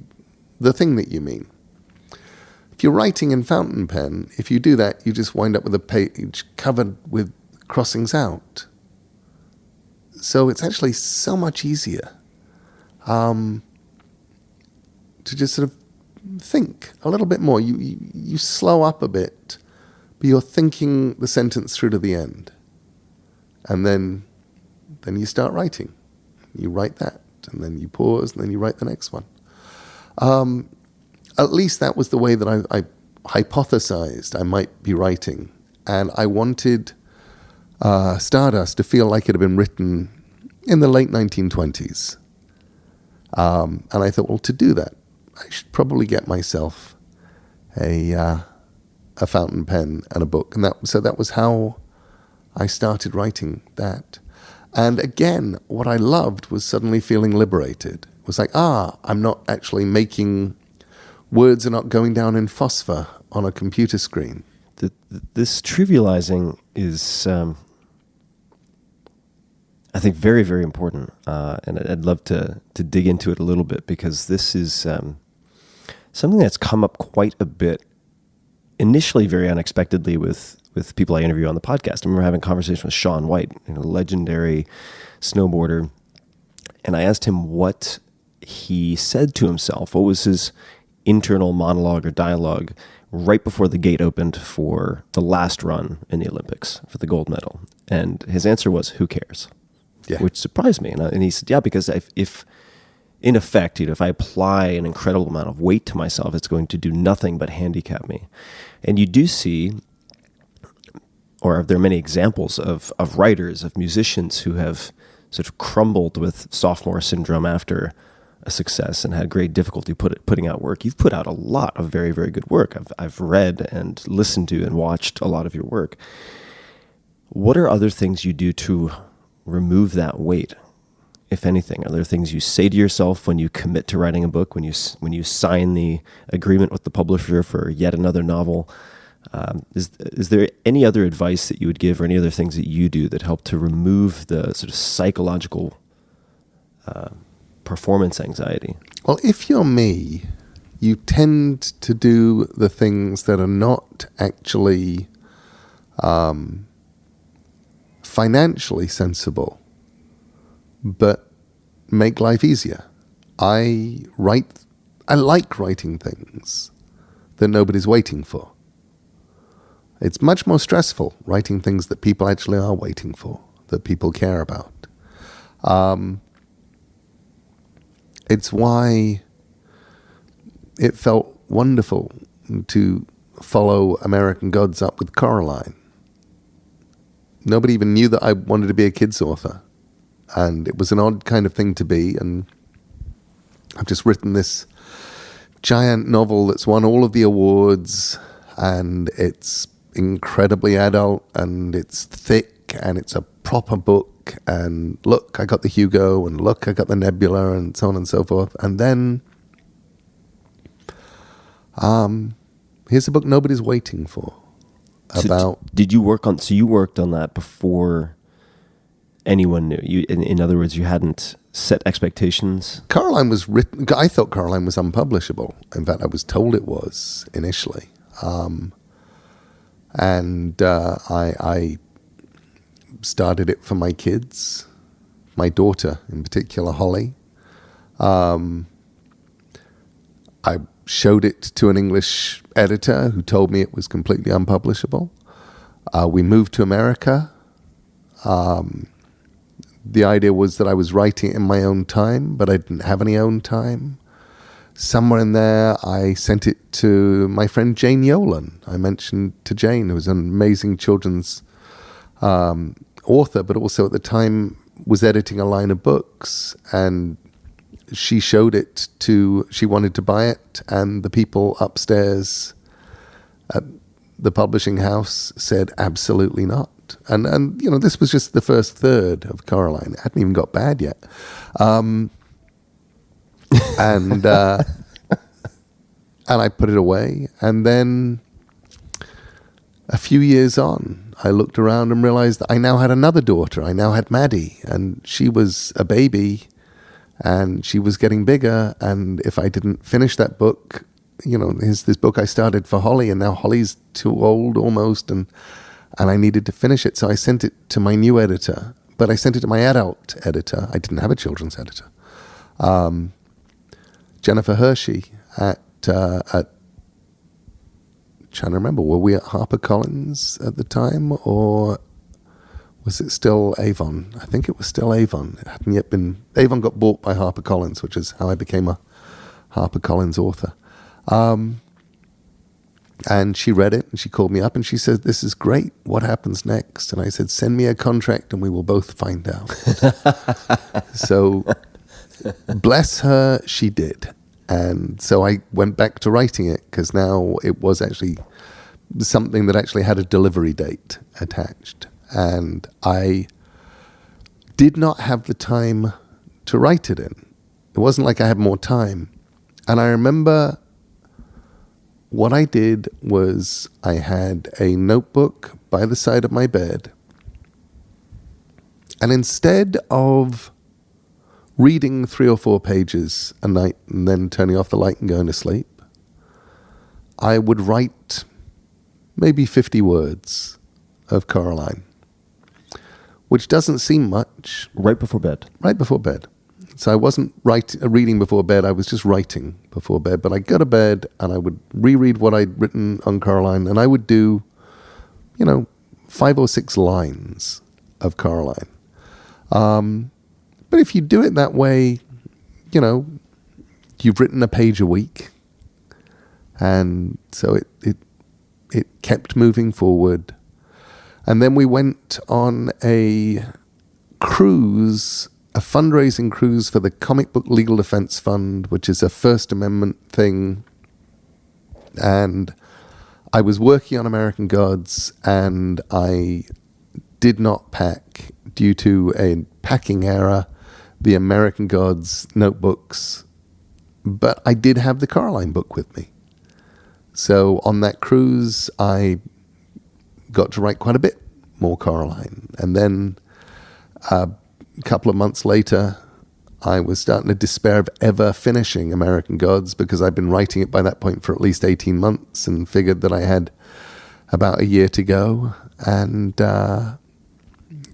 the thing that you mean. If you're writing in fountain pen, if you do that, you just wind up with a page covered with crossings out. So it's actually so much easier to just sort of think a little bit more. You slow up a bit, but you're thinking the sentence through to the end. And then you start writing. You write that, and then you pause, and then you write the next one. At least that was the way that I hypothesized I might be writing. And I wanted Stardust to feel like it had been written in the late 1920s. And I thought, well, to do that, I should probably get myself a fountain pen and a book. And so that was how I started writing that. And again, what I loved was suddenly feeling liberated. It was like, I'm not actually making... Words are not going down in phosphor on a computer screen. This trivializing is, I think, very, very important. And I'd love to dig into it a little bit, because this is something that's come up quite a bit, initially very unexpectedly with people I interview on the podcast. I remember having a conversation with Shaun White, a legendary snowboarder, and I asked him what he said to himself. What was his internal monologue or dialogue right before the gate opened for the last run in the Olympics for the gold medal? And his answer was, "Who cares?" Yeah. Which surprised me. And he said, yeah, because if in effect, if I apply an incredible amount of weight to myself, it's going to do nothing but handicap me. And you do see, or there are many examples of writers, of musicians who have sort of crumbled with sophomore syndrome after a success and had great difficulty putting out work. You've put out a lot of very, very good work. I've read and listened to and watched a lot of your work. What are other things you do to remove that weight, if anything? Are there things you say to yourself when you commit to writing a book, when you sign the agreement with the publisher for yet another novel? Is there any other advice that you would give, or any other things that you do that help to remove the sort of psychological performance anxiety? Well, if you're me, you tend to do the things that are not actually financially sensible, but make life easier. I like writing things that nobody's waiting for. It's much more stressful writing things that people actually are waiting for, that people care about. It's why it felt wonderful to follow American Gods up with Coraline. Nobody even knew that I wanted to be a kids author. And it was an odd kind of thing to be. And I've just written this giant novel that's won all of the awards. And it's incredibly adult. And it's thick. And it's a proper book. And look, I got the Hugo. And look, I got the Nebula. And so on and so forth. And then here's a book nobody's waiting for. So you worked on that before anyone knew? In other words, you hadn't set expectations? Caroline was written... I thought Caroline was unpublishable. In fact, I was told it was initially. I started it for my kids, my daughter in particular, Holly. I showed it to an English editor who told me it was completely unpublishable. We moved to America. The idea was that I was writing it in my own time, but I didn't have any own time. Somewhere in there, I sent it to my friend Jane Yolen. I mentioned to Jane, who was an amazing children's author, but also at the time was editing a line of books, and she showed it to, she wanted to buy it, and the people upstairs at the publishing house said absolutely not. And you know, this was just the first third of Coraline. It hadn't even got bad yet. And and I put it away, and then a few years on, I looked around and realized that I now had another daughter. I now had Maddie, and she was a baby, and she was getting bigger. And if I didn't finish that book, you know, here's this book I started for Holly, and now Holly's too old almost, and I needed to finish it. So I sent it to my new editor, but I sent it to my adult editor. I didn't have a children's editor. Jennifer Hershey at trying to remember, were we at HarperCollins at the time, or was it still Avon? I think it was still Avon. It hadn't yet been. Avon got bought by HarperCollins, which is how I became a HarperCollins author. And she read it, and she called me up, and she said, "This is great. What happens next?" And I said, "Send me a contract, and we will both find out." So, bless her, she did. And so I went back to writing it, because now it was actually something that actually had a delivery date attached. And I did not have the time to write it in. It wasn't like I had more time. And I remember what I did was I had a notebook by the side of my bed. And instead of reading 3 or 4 pages a night and then turning off the light and going to sleep, I would write maybe 50 words of Coraline, which doesn't seem much. Right before bed. Right before bed. So I wasn't reading before bed, I was just writing before bed. But I'd go to bed and I would reread what I'd written on Coraline, and I would do, 5 or 6 lines of Coraline. But if you do it that way, you've written a page a week. And so it kept moving forward. And then we went on a cruise, a fundraising cruise for the Comic Book Legal Defense Fund, which is a First Amendment thing. And I was working on American Gods, and I did not pack due to a packing error the American Gods notebooks, but I did have the Coraline book with me. So on that cruise, I got to write quite a bit more Coraline. And then a couple of months later, I was starting to despair of ever finishing American Gods, because I'd been writing it by that point for at least 18 months and figured that I had about a year to go, and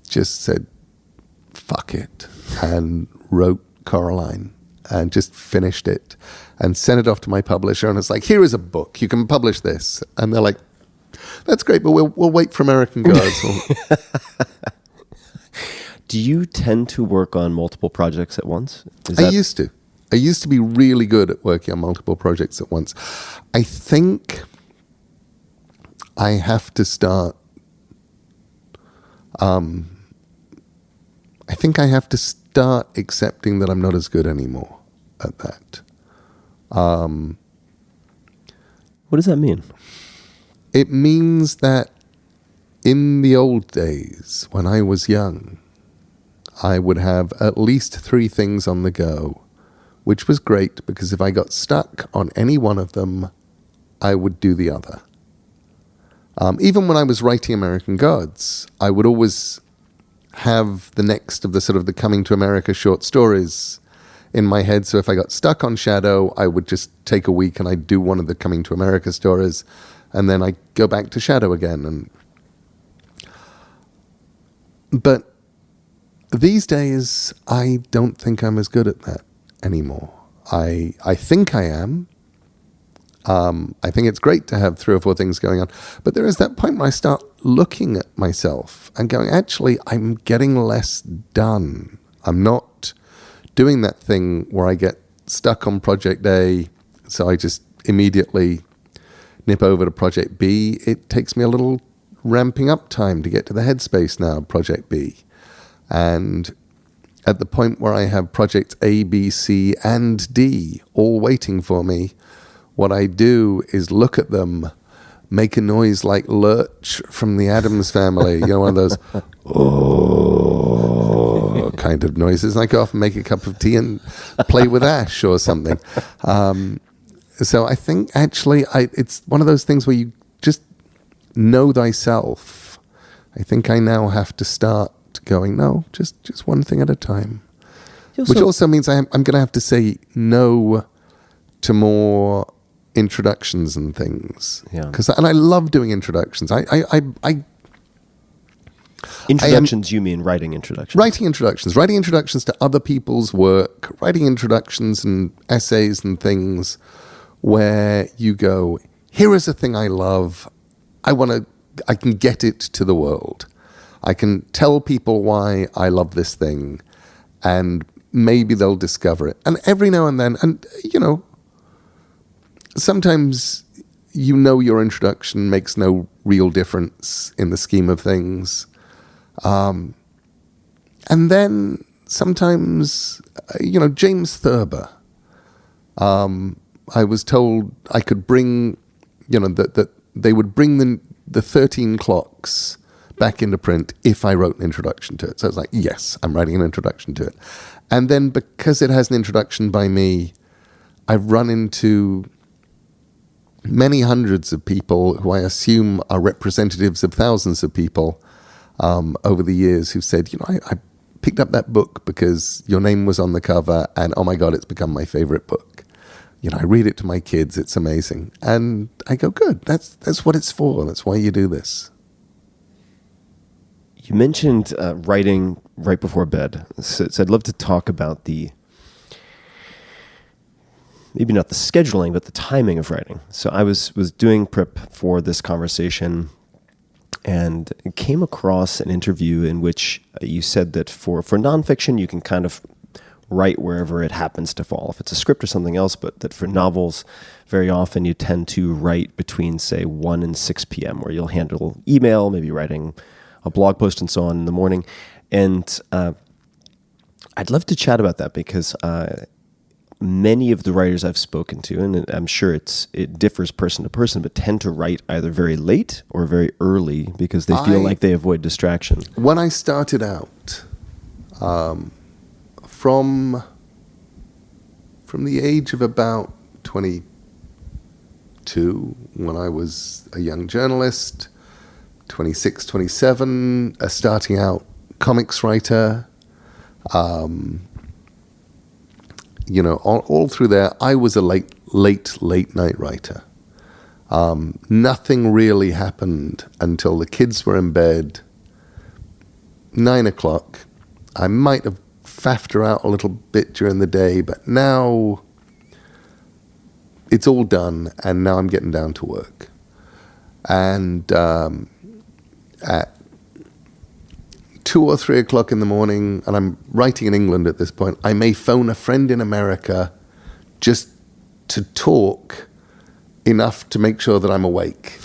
just said, fuck it, and wrote Coraline and just finished it and sent it off to my publisher, and it's like, here is a book, you can publish this. And they're like, that's great, but we'll wait for American Gods. Do you tend to work on multiple projects at once? I used to. I used to be really good at working on multiple projects at once. I think I have to start accepting that I'm not as good anymore at that. What does that mean? It means that in the old days, when I was young, I would have at least 3 things on the go, which was great, because if I got stuck on any one of them, I would do the other. Even when I was writing American Gods, I would always have the next of the sort of the Coming to America short stories in my head. So if I got stuck on Shadow, I would just take a week and I'd do one of the Coming to America stories, and then I go back to Shadow again. But these days, I don't think I'm as good at that anymore. I think I am. I think it's great to have 3 or 4 things going on. But there is that point where I start looking at myself and going, actually, I'm getting less done. I'm not doing that thing where I get stuck on project A, so I just immediately nip over to project B. It takes me a little ramping up time to get to the Headspace now, Project B. And at the point where I have Project A, B, C, and D all waiting for me, what I do is look at them, make a noise like Lurch from the Addams Family, you know, one of those, oh, kind of noises. And I go off and make a cup of tea and play with Ash or something. So I think actually it's one of those things where you just know thyself. I think I now have to start going, no, just one thing at a time. Which also means I'm going to have to say no to more introductions and things. Yeah. And I love doing introductions. Introductions, you mean writing introductions? Writing introductions to other people's work, writing introductions and essays and things where you go, here is a thing I love. I can get it to the world. I can tell people why I love this thing, and maybe they'll discover it. And every now and then, and you know, sometimes your introduction makes no real difference in the scheme of things. And then sometimes, James Thurber, I was told I could bring, that they would bring the 13 Clocks back into print if I wrote an introduction to it. So I was like, yes, I'm writing an introduction to it. And then because it has an introduction by me, I've run into many hundreds of people who I assume are representatives of thousands of people over the years who said, I picked up that book because your name was on the cover, and oh my God, it's become my favorite book. I read it to my kids. It's amazing. And I go, good. That's what it's for. That's why you do this. You mentioned writing right before bed. So I'd love to talk about maybe not the scheduling, but the timing of writing. So I was doing prep for this conversation and came across an interview in which you said that for nonfiction, you can kind of write wherever it happens to fall, if it's a script or something else, but that for novels, very often you tend to write between, say, 1 and 6 p.m., where you'll handle email, maybe writing a blog post and so on in the morning. And I'd love to chat about that because many of the writers I've spoken to, and I'm sure it differs person to person, but tend to write either very late or very early because they feel like they avoid distraction. When I started out, from the age of about 22, when I was a young journalist, 26, 27, a starting out comics writer, all through there, I was a late night writer. Nothing really happened until the kids were in bed, 9 o'clock. I might have faffed her out a little bit during the day, but now it's all done, and now I'm getting down to work. And at 2 or 3 o'clock in the morning, and I'm writing in England at this point, I may phone a friend in America just to talk enough to make sure that I'm awake.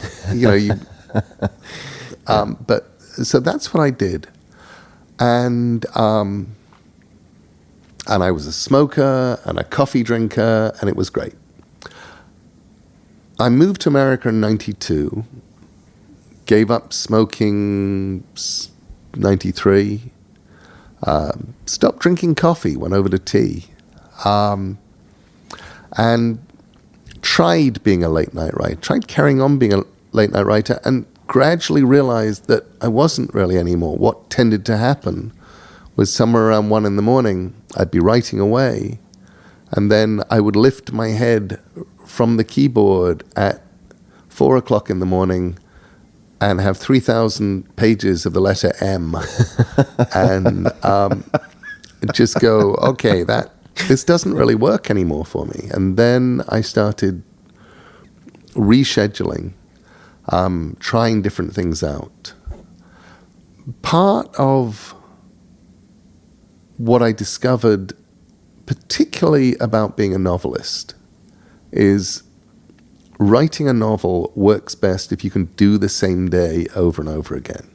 But so that's what I did. And I was a smoker and a coffee drinker, and it was great. I moved to America in 92, gave up smoking 93, stopped drinking coffee, went over to tea, and tried being a late night writer, tried carrying on being a late night writer, and gradually realized that I wasn't really anymore. What tended to happen was somewhere around 1 in the morning, I'd be writing away, and then I would lift my head from the keyboard at 4 o'clock in the morning and have 3,000 pages of the letter M and just go, okay, this doesn't really work anymore for me. And then I started rescheduling, trying different things out. Part of what I discovered, particularly about being a novelist, is writing a novel works best if you can do the same day over and over again.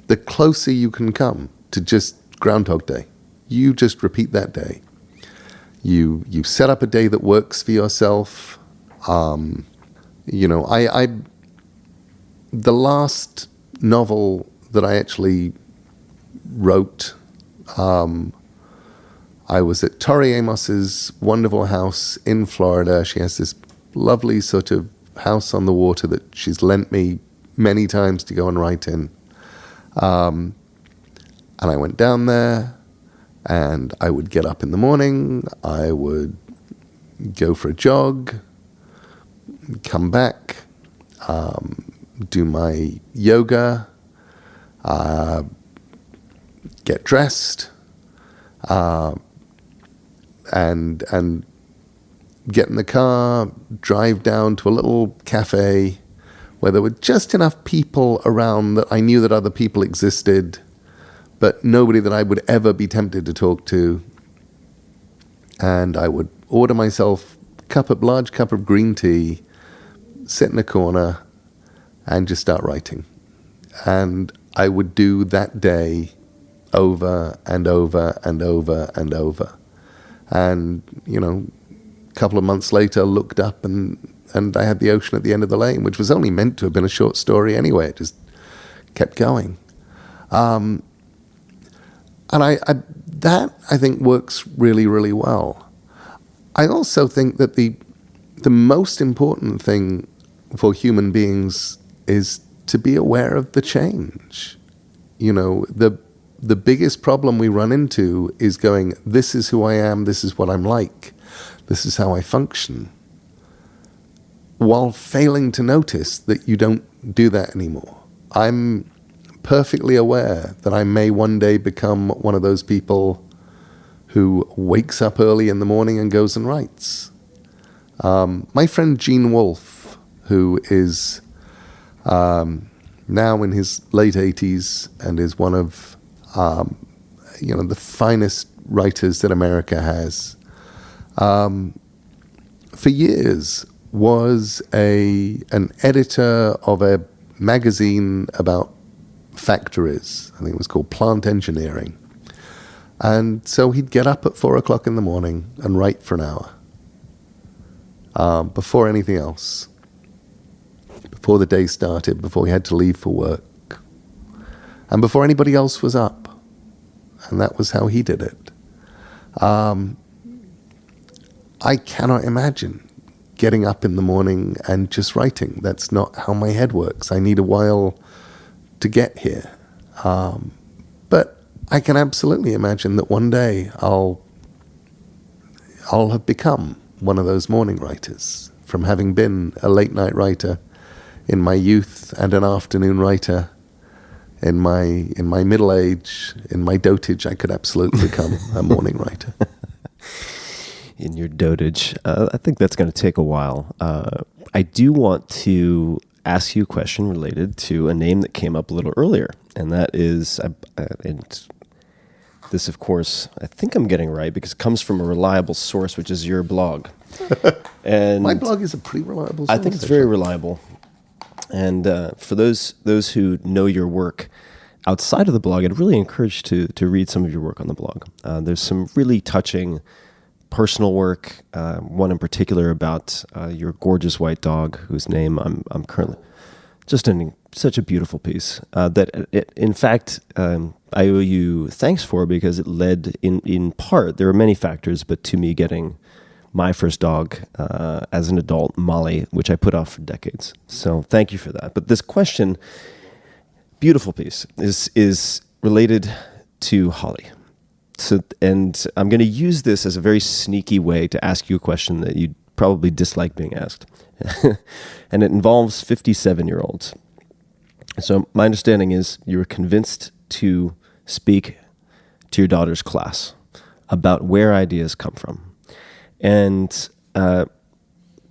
The closer you can come to just Groundhog Day, you just repeat that day. You set up a day that works for yourself. You know, the last novel that I actually wrote, I was at Tori Amos's wonderful house in Florida. She has this lovely sort of house on the water that she's lent me many times to go and write in. And I went down there, and I would get up in the morning, I would go for a jog, come back, do my yoga, get dressed, and get in the car, drive down to a little cafe where there were just enough people around that I knew that other people existed, but nobody that I would ever be tempted to talk to. And I would order myself a large cup of green tea, sit in a corner, and just start writing. And I would do that day over and over and over and over. And, you know, a couple of months later, looked up and I had the ocean at the end of the lane, which was only meant to have been a short story anyway. It just kept going. And that I think works really, really well. I also think that the most important thing for human beings is to be aware of the change. You know, the biggest problem we run into is going, this is who I am, this is what I'm like, this is how I function, while failing to notice that you don't do that anymore. I'm perfectly aware that I may one day become one of those people who wakes up early in the morning and goes and writes. My friend Gene Wolfe, who is now in his late 80s and is one of the finest writers that America has, for years was an editor of a magazine about factories. I think it was called Plant Engineering. And so he'd get up at 4 o'clock in the morning and write for an hour before anything else, before the day started, before he had to leave for work, and before anybody else was up. And that was how he did it. I cannot imagine getting up in the morning and just writing. That's not how my head works. I need a while to get here. But I can absolutely imagine that one day I'll have become one of those morning writers, from having been a late night writer in my youth and an afternoon writer in my middle age. In my dotage, I could absolutely become a morning writer. In your dotage. I think that's going to take a while. I do want to ask you a question related to a name that came up a little earlier, and that is, and this, of course, I think I'm getting right because it comes from a reliable source, which is your blog. And my blog is a pretty reliable source. I think it's very reliable. And for those who know your work outside of the blog, I'd really encourage to read some of your work on the blog. There's some really touching personal work, one in particular about your gorgeous white dog, whose name I'm currently just such a beautiful piece that in fact I owe you thanks for, because it led in part, there were many factors, but to me getting my first dog as an adult, Molly, which I put off for decades. So thank you for that. But this question, beautiful piece, is related to Holly. So, and I'm going to use this as a very sneaky way to ask you a question that you probably dislike being asked. And it involves 57-year-olds. So my understanding is you were convinced to speak to your daughter's class about where ideas come from. And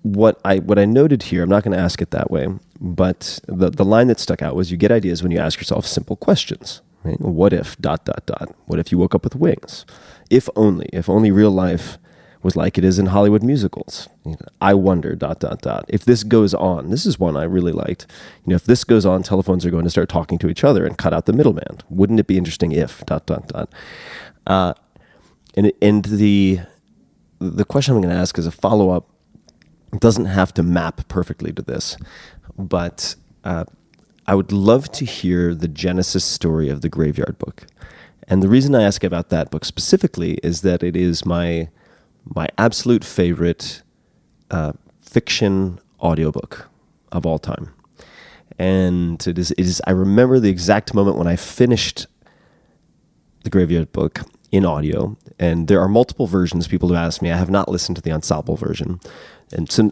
what I noted here, I'm not going to ask it that way, but the line that stuck out was, you get ideas when you ask yourself simple questions. Right? What if ... What if you woke up with wings? If only real life was like it is in Hollywood musicals. I wonder, ... If this goes on, this is one I really liked. If this goes on, telephones are going to start talking to each other and cut out the middleman. Wouldn't it be interesting if ... And the question I'm going to ask as a follow-up doesn't have to map perfectly to this, but I would love to hear the genesis story of the Graveyard Book. And the reason I ask about that book specifically is that it is my absolute favorite fiction audiobook of all time. And it is. I remember the exact moment when I finished the Graveyard Book in audio, and there are multiple versions. People have asked me. I have not listened to the ensemble version, and so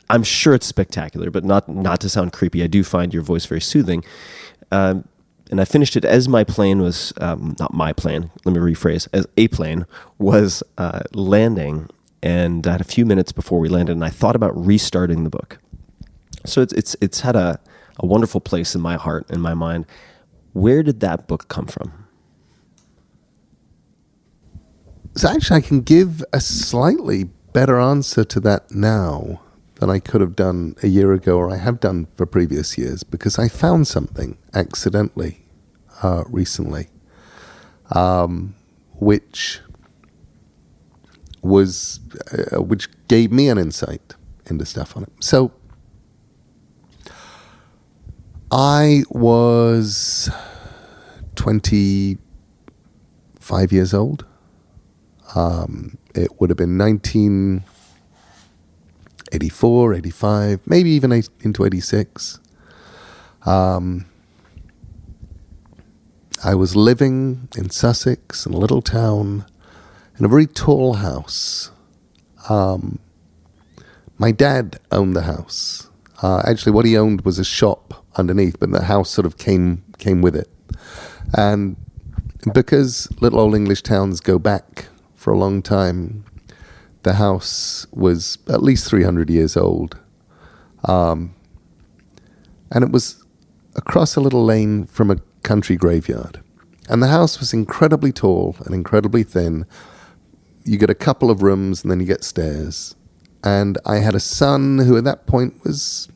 I'm sure it's spectacular, but not to sound creepy. I do find your voice very soothing. And I finished it as my plane was, not my plane, let me rephrase, as a plane was landing, and I had a few minutes before we landed, and I thought about restarting the book. So it's had a wonderful place in my heart and my mind. Where did that book come from? So actually, I can give a slightly better answer to that now than I could have done a year ago, or I have done for previous years, because I found something accidentally recently, which gave me an insight into stuff on it. So I was 25 years old. It would have been 1984, 85, maybe even into 86. I was living in Sussex, in a little town, in a very tall house. My dad owned the house. Actually, what he owned was a shop underneath, but the house sort of came with it. And because little old English towns go back for a long time, the house was at least 300 years old. And it was across a little lane from a country graveyard. And the house was incredibly tall and incredibly thin. You get a couple of rooms and then you get stairs. And I had a son who at that point was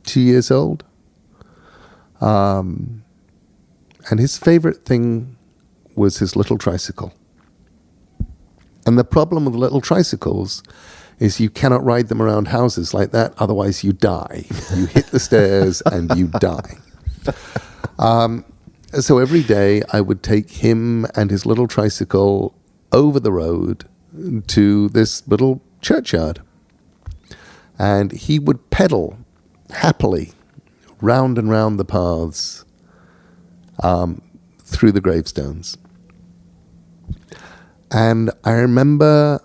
2 years old. And his favorite thing was his little tricycle. And the problem with little tricycles is you cannot ride them around houses like that, otherwise you die. You hit the stairs and you die. So every day I would take him and his little tricycle over the road to this little churchyard. And he would pedal happily round and round the paths through the gravestones. And I remember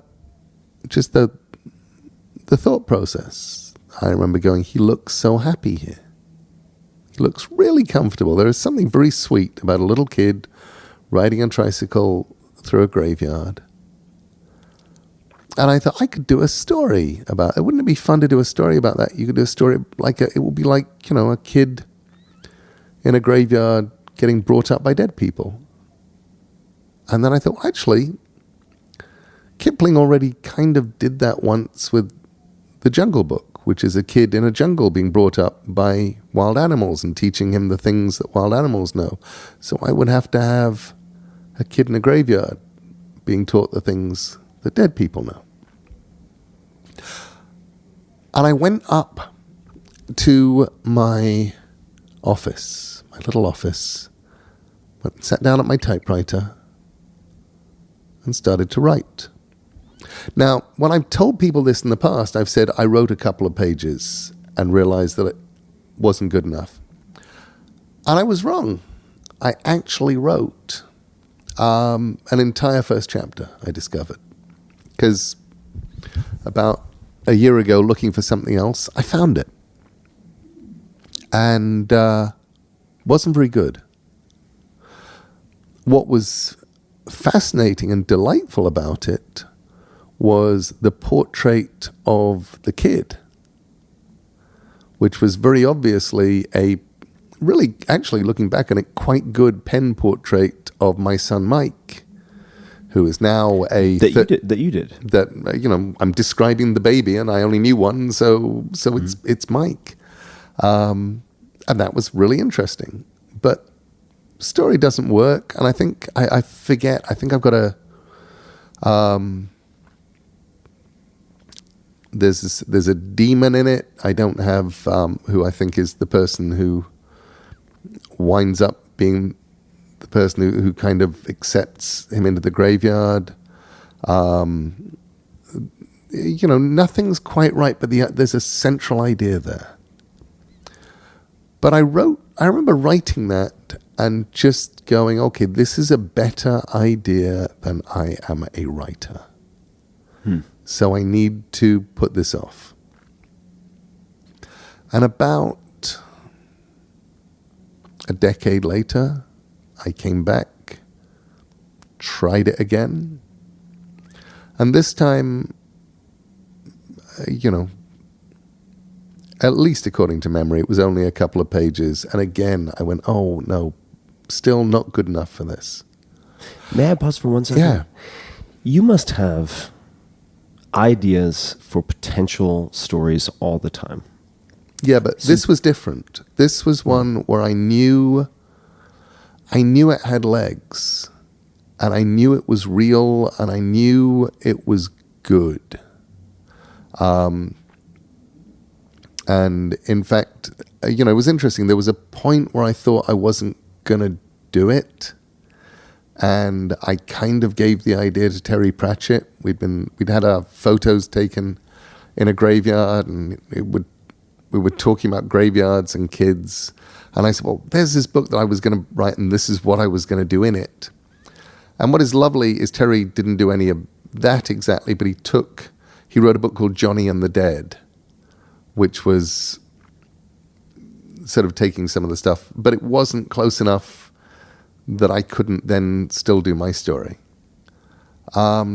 just the thought process. I remember going, he looks so happy here. He looks really comfortable. There is something very sweet about a little kid riding a tricycle through a graveyard. And I thought I could do a story about it. Wouldn't it be fun to do a story about that? You could do a story it would be like, a kid in a graveyard getting brought up by dead people. And then I thought, well, actually, Kipling already kind of did that once with The Jungle Book, which is a kid in a jungle being brought up by wild animals and teaching him the things that wild animals know. So I would have to have a kid in a graveyard being taught the things that dead people know. And I went up to my office, my little office, went and sat down at my typewriter and started to write. Now, when I've told people this in the past, I've said I wrote a couple of pages and realized that it wasn't good enough. And I was wrong. I actually wrote an entire first chapter, I discovered. Because about a year ago, looking for something else, I found it. And wasn't very good. What was fascinating and delightful about it was the portrait of the kid, which was very obviously actually looking back on it, quite good pen portrait of my son Mike, who is now a that you did. that I'm describing the baby, and I only knew one, so it's Mike, and that was really interesting. But story doesn't work, and I think I forget. I think I've got a there's a demon in it. I don't have who I think is the person who winds up being the person who kind of accepts him into the graveyard. Nothing's quite right, but there's a central idea there. But I remember writing that and just going, okay, this is a better idea than I am a writer. So I need to put this off. And about a decade later, I came back, tried it again. And this time, at least according to memory, it was only a couple of pages. And again, I went, oh, no, still not good ugh for this. May I pause for 1 second? Yeah. You must have ideas for potential stories all the time. Yeah, but this was different. This was one where I knew it had legs, and I knew it was real, and I knew it was good. And in fact, it was interesting. There was a point where I thought I wasn't going to do it. And I kind of gave the idea to Terry Pratchett. We'd had our photos taken in a graveyard, and we were talking about graveyards and kids. And I said, well, there's this book that I was going to write, and this is what I was going to do in it. And what is lovely is Terry didn't do any of that exactly, but he wrote a book called Johnny and the Dead, which was sort of taking some of the stuff, but it wasn't close enough that I couldn't then still do my story. But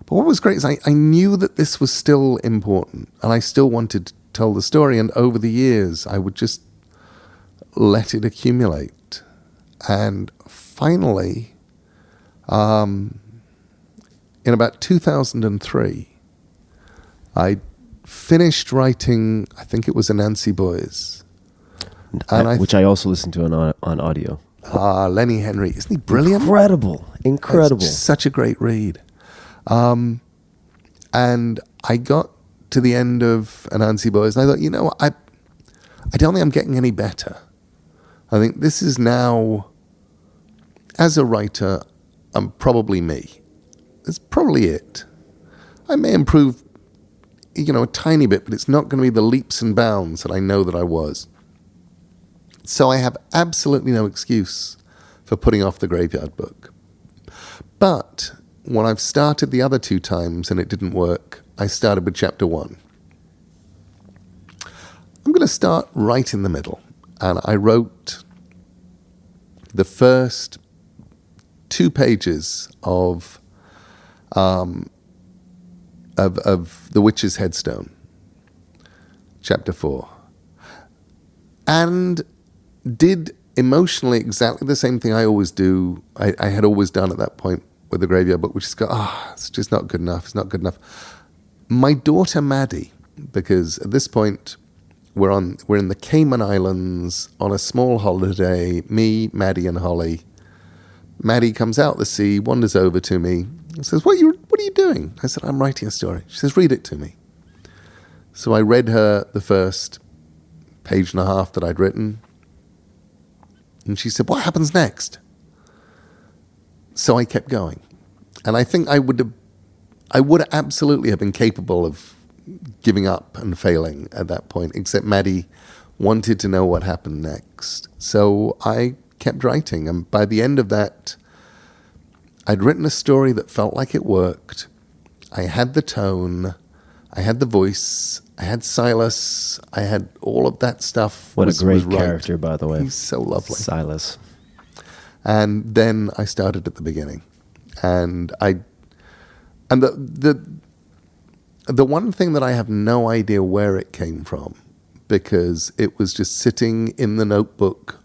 what was great is I knew that this was still important, and I still wanted to tell the story, and over the years I would just let it accumulate. And finally, in about 2003, I finished writing, I think it was Anansi Boys. Which I also listened to on audio. Lenny Henry. Isn't he brilliant? Incredible. It's just such a great read. And I got to the end of Anansi Boys, and I thought, I don't think I'm getting any better. I think this is now, as a writer, I'm probably me. That's probably it. I may improve, a tiny bit, but it's not going to be the leaps and bounds that I know that I was. So I have absolutely no excuse for putting off the Graveyard book. But when I've started the other two times and it didn't work, I started with chapter 1. I'm going to start right in the middle. And I wrote the first 2 pages of The Witch's Headstone, chapter 4. And did emotionally exactly the same thing I always do. I had always done at that point with the Graveyard book, which is go, it's just not good enough. It's not good enough. My daughter Maddie, because at this point we're in the Cayman Islands on a small holiday. Me, Maddie, and Holly. Maddie comes out the sea, wanders over to me, and says, "What are you doing?" I said, "I'm writing a story." She says, "Read it to me." So I read her the first page and a half that I'd written. And she said, "What happens next?" So I kept going. And I think I would absolutely have been capable of giving up and failing at that point, except Maddie wanted to know what happened next. So I kept writing. And by the end of that, I'd written a story that felt like it worked. I had the tone. I had the voice. I had Silas. I had all of that stuff. What a great character, by the way. He's so lovely. Silas. And then I started at the beginning. And the one thing that I have no idea where it came from, because it was just sitting in the notebook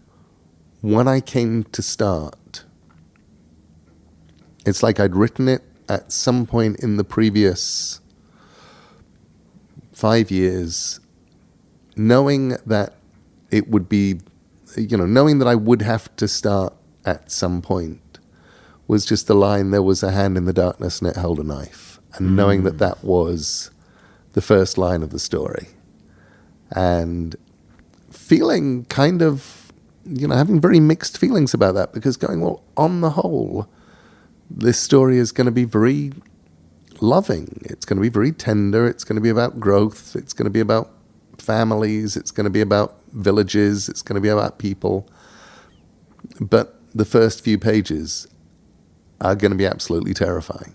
when I came to start. It's like I'd written it at some point in the previous 5 years, knowing that it would be, knowing that I would have to start at some point, was just the line, there was a hand in the darkness and it held a knife. And knowing that that was the first line of the story. And feeling kind of, having very mixed feelings about that, because going, well, on the whole, this story is going to be very loving. It's going to be very tender. It's going to be about growth. It's going to be about families. It's going to be about villages. It's going to be about people. But the first few pages are going to be absolutely terrifying.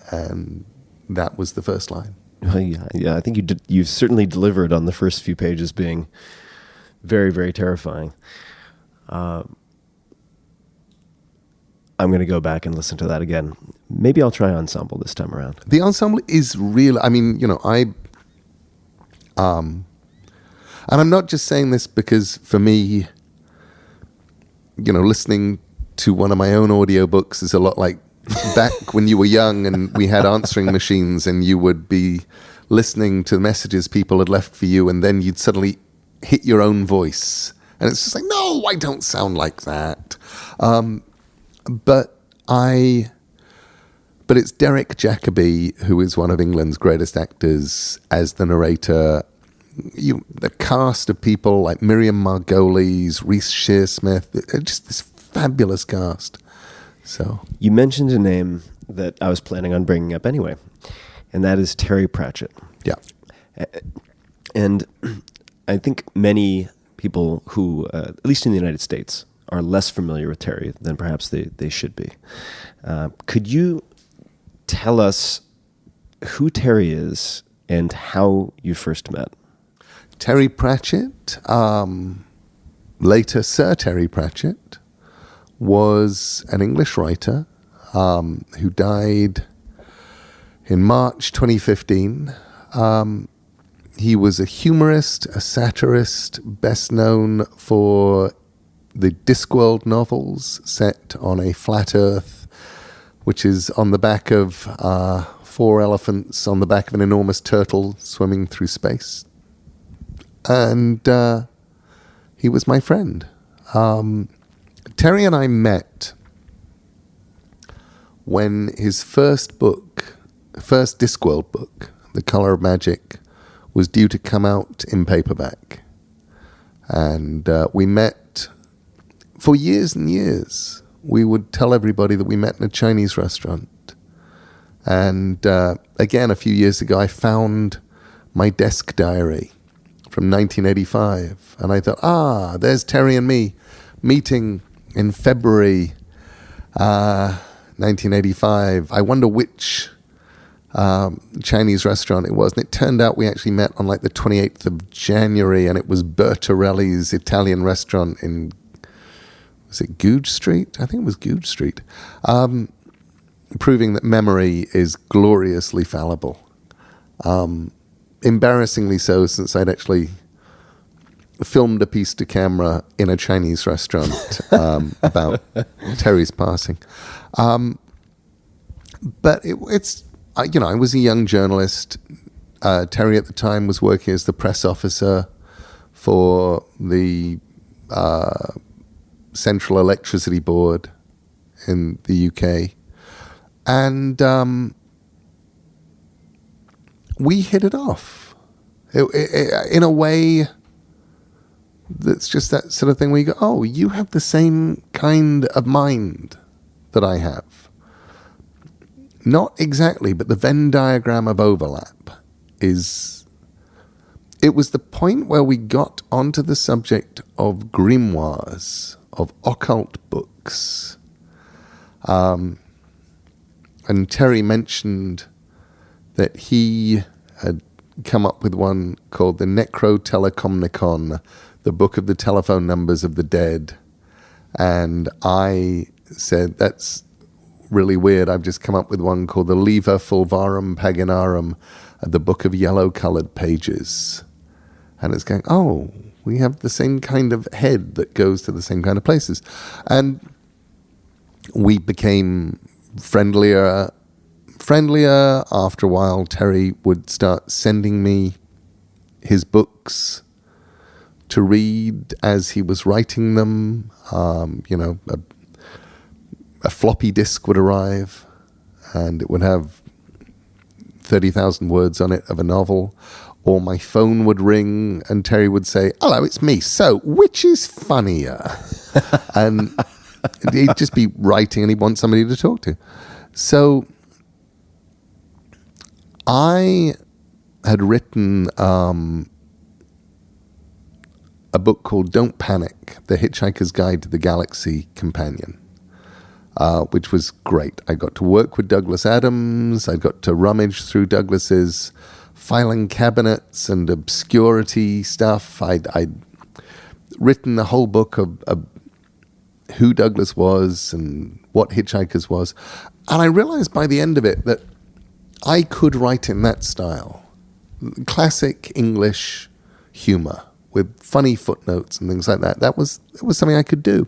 And that was the first line. Well, yeah, I think you certainly delivered on the first few pages being very, very terrifying. I'm going to go back and listen to that again. Maybe I'll try ensemble this time around. The ensemble is real. I mean, and I'm not just saying this because for me, listening to one of my own audiobooks is a lot like back when you were young and we had answering machines and you would be listening to messages people had left for you, and then you'd suddenly hit your own voice. And it's just like, no, I don't sound like that. But it's Derek Jacobi, who is one of England's greatest actors, as the narrator. The cast of people like Miriam Margolyes, Reece Shearsmith, just this fabulous cast. So you mentioned a name that I was planning on bringing up anyway, and that is Terry Pratchett. Yeah. And I think many people who, at least in the United States, are less familiar with Terry than perhaps they should be. Could you tell us who Terry is and how you first met? Terry Pratchett, later Sir Terry Pratchett, was an English writer who died in March 2015. He was a humorist, a satirist, best known for the Discworld novels set on a flat Earth, which is on the back of 4 elephants on the back of an enormous turtle swimming through space. And he was my friend. Terry and I met when his first Discworld book, The Color of Magic, was due to come out in paperback. And we met for years and years. We would tell everybody that we met in a Chinese restaurant. And again, a few years ago, I found my desk diary from 1985. And I thought, there's Terry and me meeting in February 1985. I wonder which Chinese restaurant it was. And it turned out we actually met on like the 28th of January, and it was Bertorelli's Italian restaurant in, was it Goodge Street? I think it was Goodge Street. Proving that memory is gloriously fallible. Embarrassingly so, since I'd actually filmed a piece to camera in a Chinese restaurant about Terry's passing. But it's, I was a young journalist. Terry at the time was working as the press officer for the Central Electricity Board in the UK. And we hit it off in a way that's just that sort of thing where you go, oh, you have the same kind of mind that I have. Not exactly, but the Venn diagram of overlap is... It was the point where we got onto the subject of grimoires, of occult books. And Terry mentioned that he had come up with one called the Necrotelecomnicon, the book of the telephone numbers of the dead. And I said, that's really weird. I've just come up with one called the Liber Fulvarum Paganarum, the book of yellow-colored pages. And it's going, oh, we have the same kind of head that goes to the same kind of places. And we became friendlier. After a while, Terry would start sending me his books to read as he was writing them. A floppy disk would arrive, and it would have 30,000 words on it of a novel. Or my phone would ring, and Terry would say, "Hello, it's me. So, which is funnier?" And he'd just be writing, and he'd want somebody to talk to. So I had written a book called Don't Panic, The Hitchhiker's Guide to the Galaxy Companion, which was great. I got to work with Douglas Adams. I got to rummage through Douglas's filing cabinets and obscurity stuff. I'd written a whole book of who Douglas was and what Hitchhikers was. And I realized by the end of it that I could write in that style. Classic English humor with funny footnotes and things like that. It was something I could do.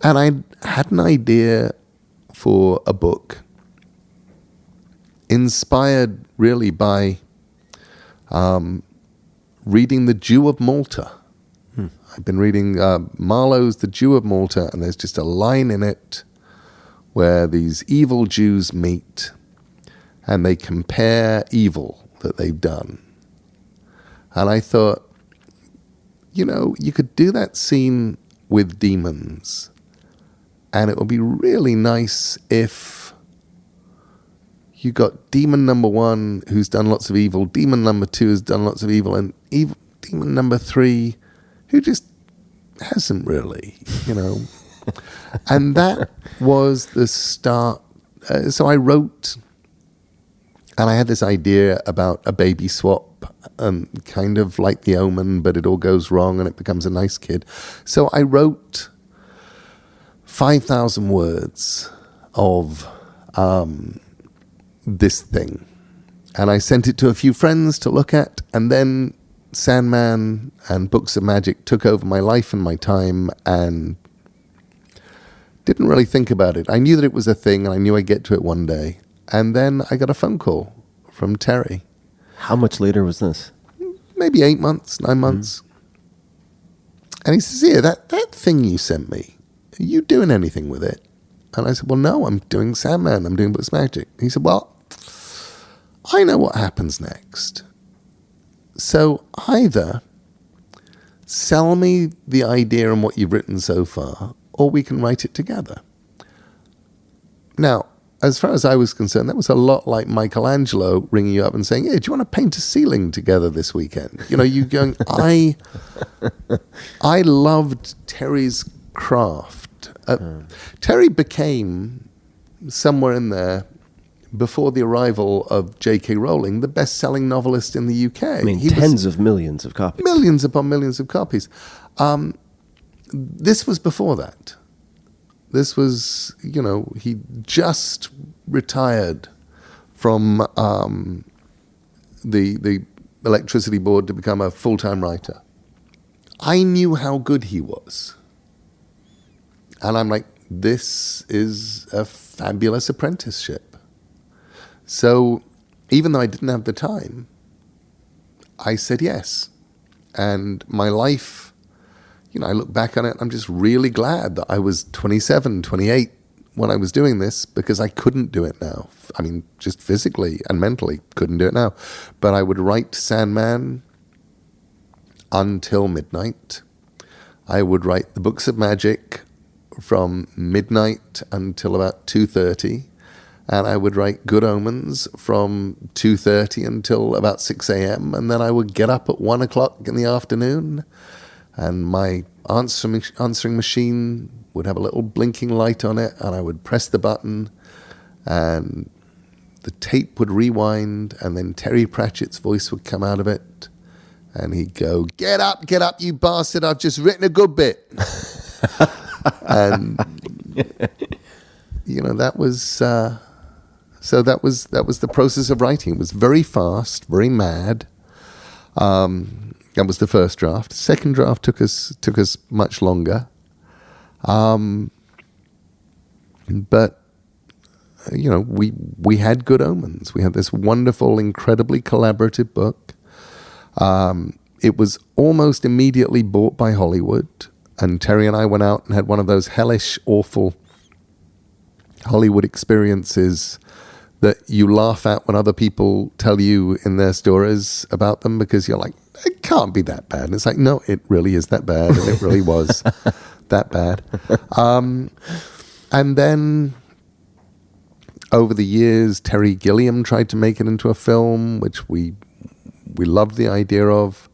And I had an idea for a book inspired really by reading The Jew of Malta. I've been reading Marlowe's The Jew of Malta, and there's just a line in it where these evil Jews meet and they compare evil that they've done. And I thought, you could do that scene with demons, and it would be really nice if you got demon number 1 who's done lots of evil, demon number 2 has done lots of evil, and demon number 3 who just hasn't really, And that was the start. So I wrote, and I had this idea about a baby swap, kind of like The Omen, but it all goes wrong and it becomes a nice kid. So I wrote 5,000 words of this thing, and I sent it to a few friends to look at, and then Sandman and Books of Magic took over my life and my time, and didn't really think about it. I knew that it was a thing, and I knew I'd get to it one day. And then I got a phone call from Terry. How much later was this? Maybe 8 months, 9 months. And he says, "Yeah, that thing you sent me, are you doing anything with it?" And I said, "Well, no, I'm doing Sandman. I'm doing Books of Magic." He said, "Well, I know what happens next. So either sell me the idea and what you've written so far, or we can write it together." Now, as far as I was concerned, that was a lot like Michelangelo ringing you up and saying, "Hey, do you want to paint a ceiling together this weekend?" You going, I loved Terry's craft. Terry became, somewhere in there, before the arrival of J.K. Rowling, the best-selling novelist in the UK. I mean, tens of millions of copies. Millions upon millions of copies. This was before that. This was, he just retired from the electricity board to become a full-time writer. I knew how good he was. And I'm like, this is a fabulous apprenticeship. So even though I didn't have the time, I said yes. And my life, I look back on it, I'm just really glad that I was 27, 28 when I was doing this, because I couldn't do it now. I mean, just physically and mentally couldn't do it now. But I would write Sandman until midnight. I would write the Books of Magic from midnight until about 2:30. And I would write Good Omens from 2:30 until about 6 a.m. And then I would get up at 1 o'clock in the afternoon, and my answering machine would have a little blinking light on it, and I would press the button, and the tape would rewind, and then Terry Pratchett's voice would come out of it, and he'd go, get up, you bastard, I've just written a good bit." And, that was... So that was the process of writing. It was very fast, very mad. That was the first draft. Second draft took us much longer. But we had Good Omens. We had this wonderful, incredibly collaborative book. It was almost immediately bought by Hollywood, and Terry and I went out and had one of those hellish, awful Hollywood experiences that you laugh at when other people tell you in their stories about them, because you're like, it can't be that bad. And it's like, no, it really is that bad, and it really was that bad. And then over the years, Terry Gilliam tried to make it into a film, which we loved the idea of.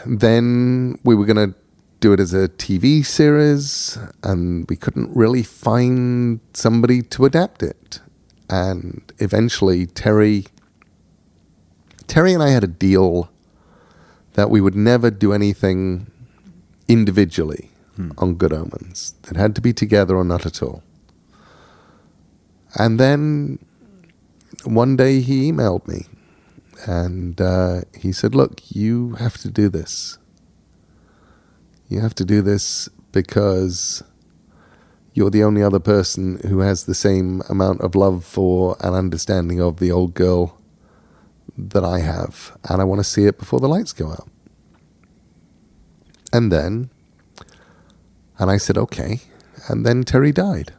Then we were going to do it as a TV series, and we couldn't really find somebody to adapt it. And eventually Terry and I had a deal that we would never do anything individually on Good Omens. It had to be together or not at all. And then one day he emailed me, and he said, look, you have to do this. You have to do this because you're the only other person who has the same amount of love for and understanding of the old girl that I have, and I want to see it before the lights go out. And I said, okay. And then Terry died,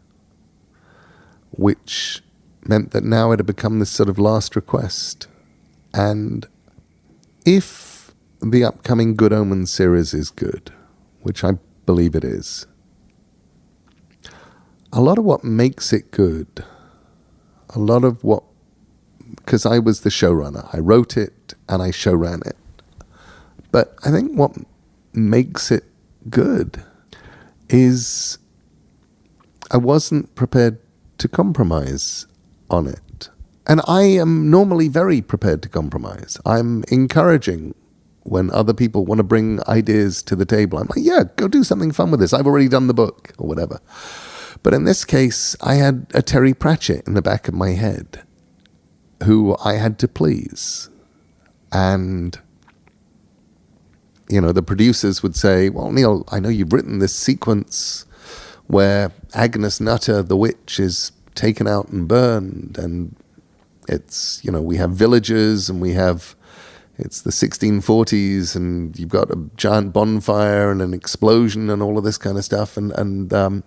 which meant that now it had become this sort of last request. And if the upcoming Good Omens series is good, which I believe it is, a lot of what makes it good, because I was the showrunner, I wrote it and I showran it. But I think what makes it good is I wasn't prepared to compromise on it. And I am normally very prepared to compromise. I'm encouraging when other people want to bring ideas to the table. I'm like, yeah, go do something fun with this. I've already done the book or whatever. But in this case, I had a Terry Pratchett in the back of my head who I had to please. And, the producers would say, well, Neil, I know you've written this sequence where Agnes Nutter, the witch, is taken out and burned. And it's, we have villagers and it's the 1640s, and you've got a giant bonfire and an explosion and all of this kind of stuff. And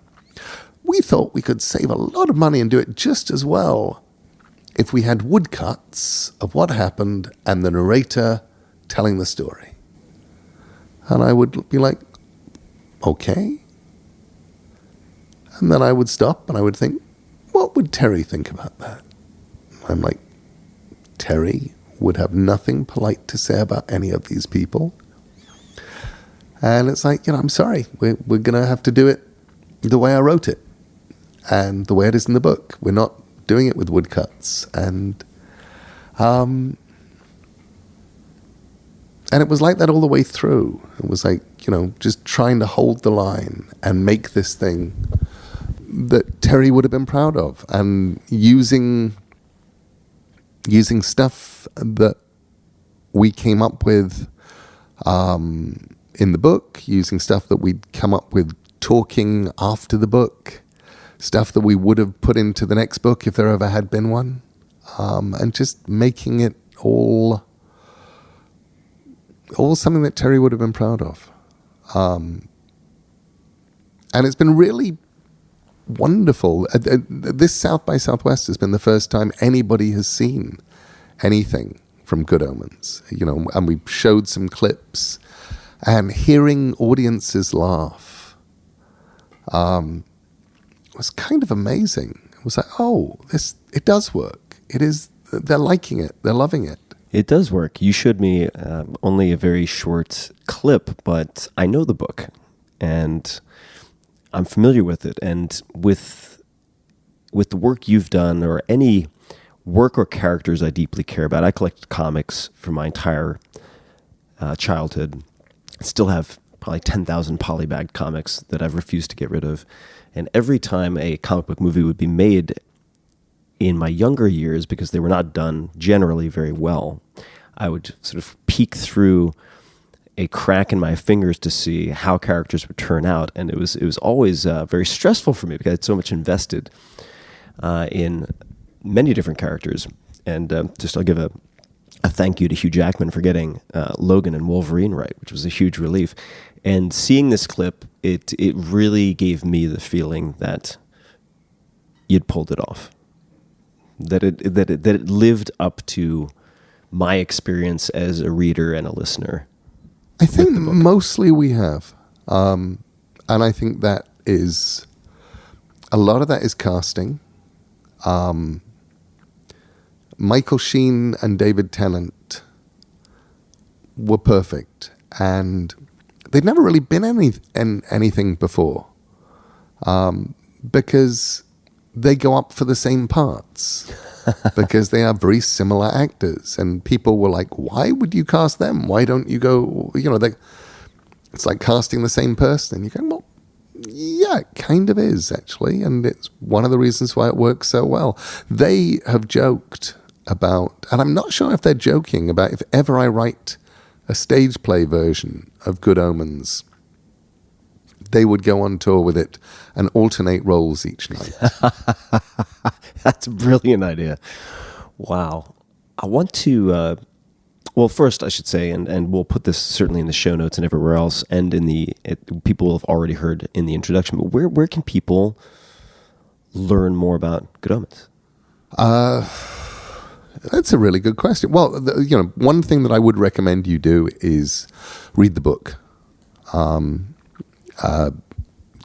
we thought we could save a lot of money and do it just as well if we had woodcuts of what happened and the narrator telling the story. And I would be like, okay. And then I would stop and I would think, what would Terry think about that? I'm like, Terry would have nothing polite to say about any of these people. And it's like, I'm sorry, we're going to have to do it the way I wrote it and the way it is in the book. We're not doing it with woodcuts. And it was like that all the way through. It was like, just trying to hold the line and make this thing that Terry would have been proud of, and using stuff that we came up with in the book, using stuff that we'd come up with talking after the book, stuff that we would have put into the next book if there ever had been one, and just making it all something that Terry would have been proud of. And it's been really wonderful. This South by Southwest has been the first time anybody has seen anything from Good Omens, and we showed some clips, and hearing audiences laugh was kind of amazing. It was like, oh, it does work. They're liking it. They're loving it. It does work. You showed me only a very short clip, but I know the book, and I'm familiar with it. And with the work you've done, or any work or characters I deeply care about, I collect comics for my entire childhood. I still have probably 10,000 polybagged comics that I've refused to get rid of. And every time a comic book movie would be made in my younger years, because they were not done generally very well, I would sort of peek through a crack in my fingers to see how characters would turn out. And it was always very stressful for me because I had so much invested. in many different characters. And I'll give a thank you to Hugh Jackman for getting Logan and Wolverine right, which was a huge relief. And seeing this clip, it really gave me the feeling that you'd pulled it off, that it lived up to my experience as a reader and a listener. I think mostly we have, and I think that is a lot of that is casting. Michael Sheen and David Tennant were perfect, and they'd never really been in anything before, because they go up for the same parts, because they are very similar actors, and people were like, "Why would you cast them? Why don't you go?" It's like casting the same person, and you go, "Well, yeah, it kind of is actually," and it's one of the reasons why it works so well. They have joked about, and I'm not sure if they're joking about, if ever I write a stage play version of Good Omens, they would go on tour with it and alternate roles each night. That's a brilliant idea. Wow. I want to, well, first I should say, and we'll put this certainly in the show notes and everywhere else, and people will have already heard in the introduction, but where can people learn more about Good Omens? That's a really good question. Well, one thing that I would recommend you do is read the book.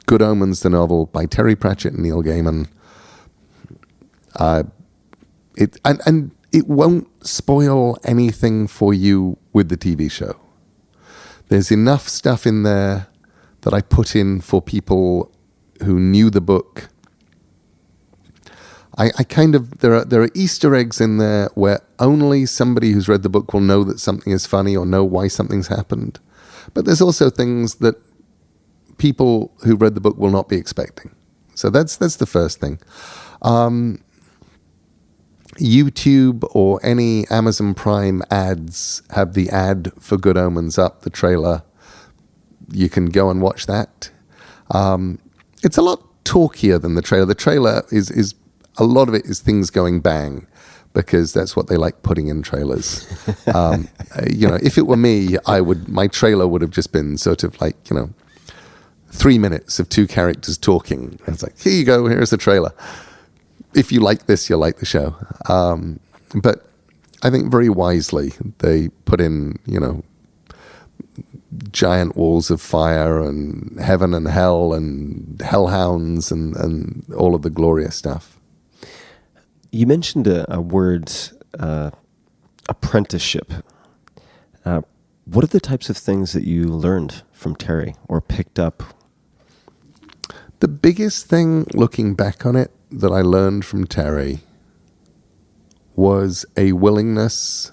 Good Omens, the novel by Terry Pratchett and Neil Gaiman. It won't spoil anything for you with the TV show. There's enough stuff in there that I put in for people who knew the book. There are Easter eggs in there where only somebody who's read the book will know that something is funny or know why something's happened. But there's also things that people who read the book will not be expecting. So that's the first thing. YouTube or any Amazon Prime ads have the ad for Good Omens up, the trailer. You can go and watch that. It's a lot talkier than the trailer. The trailer is a lot of it is things going bang, because that's what they like putting in trailers. If it were me, my trailer would have just been sort of like, 3 minutes of two characters talking. And it's like, here you go, here's the trailer. If you like this, you'll like the show. But I think very wisely, they put in, giant walls of fire and heaven and hell and hellhounds and all of the glorious stuff. You mentioned a word, apprenticeship. What are the types of things that you learned from Terry or picked up? The biggest thing, looking back on it, that I learned from Terry was a willingness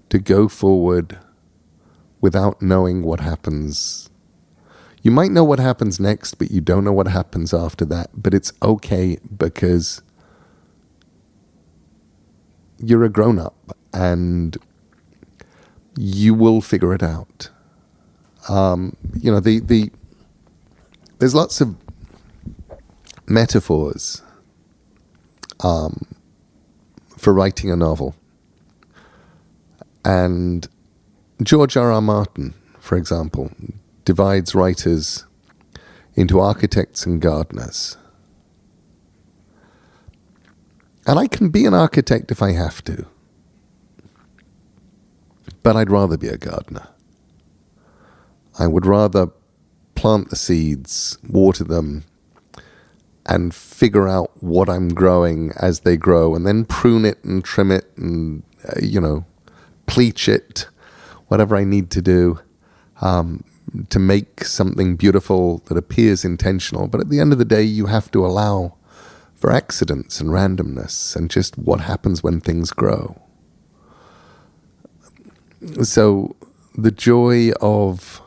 to go forward without knowing what happens. You might know what happens next, but you don't know what happens after that. But it's okay, because you're a grown-up and you will figure it out. There's lots of metaphors for writing a novel. And George R.R. Martin, for example, divides writers into architects and gardeners. And I can be an architect if I have to, but I'd rather be a gardener. I would rather plant the seeds, water them, and figure out what I'm growing as they grow, and then prune it and trim it and, pleach it, whatever I need to do to make something beautiful that appears intentional. But at the end of the day, you have to allow for accidents and randomness and just what happens when things grow. So the joy of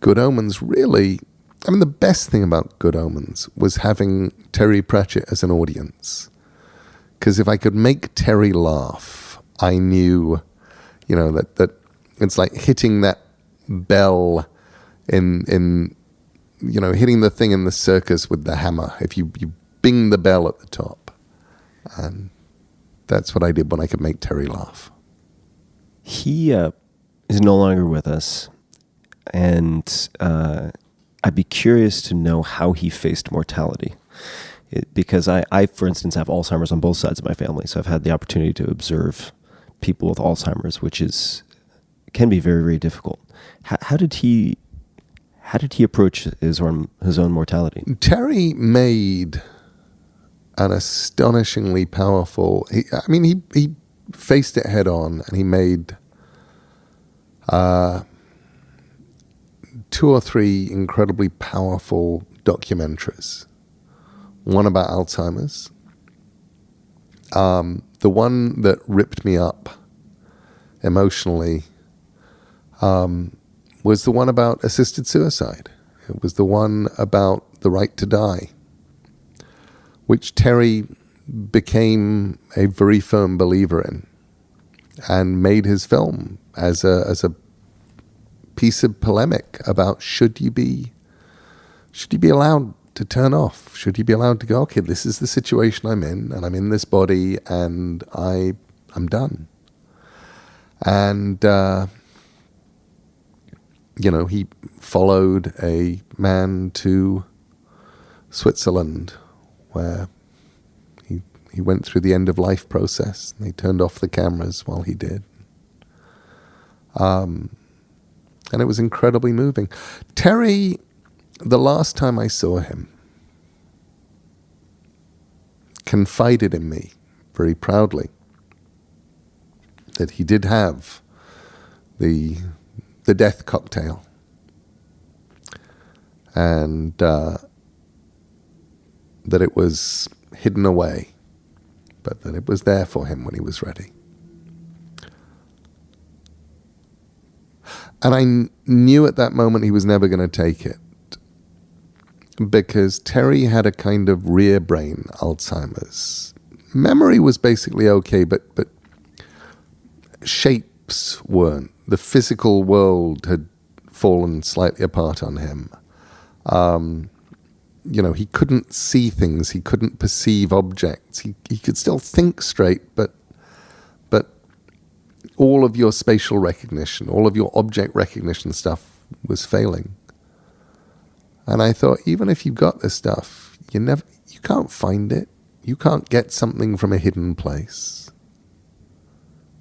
Good Omens really, the best thing about Good Omens was having Terry Pratchett as an audience. Because if I could make Terry laugh, I knew, that it's like hitting that bell in hitting the thing in the circus with the hammer. If you bing the bell at the top. And that's what I did when I could make Terry laugh. He is no longer with us, and I'd be curious to know how he faced mortality. Because I, for instance, have Alzheimer's on both sides of my family, so I've had the opportunity to observe people with Alzheimer's, which can be very, very difficult. How did he approach his own mortality? Terry made an astonishingly powerful. He faced it head on, and he made 2 or 3 incredibly powerful documentaries. One about Alzheimer's. The one that ripped me up emotionally was the one about assisted suicide. It was the one about the right to die, which Terry became a very firm believer in and made his film as a piece of polemic about should you be allowed to turn off? Should you be allowed to go, okay, this is the situation I'm in, and I'm in this body, and I'm done. And, he followed a man to Switzerland where he went through the end-of-life process. And they turned off the cameras while he did. And it was incredibly moving. Terry, the last time I saw him, confided in me very proudly that he did have the death cocktail, and that it was hidden away, but that it was there for him when he was ready. And I knew at that moment he was never going to take it, because Terry had a kind of rear brain Alzheimer's. Memory was basically okay, but shapes weren't. The physical world had fallen slightly apart on him. He couldn't see things. He couldn't perceive objects. He could still think straight, but all of your spatial recognition, all of your object recognition stuff was failing. And I thought, even if you've got this stuff, you can't find it. You can't get something from a hidden place.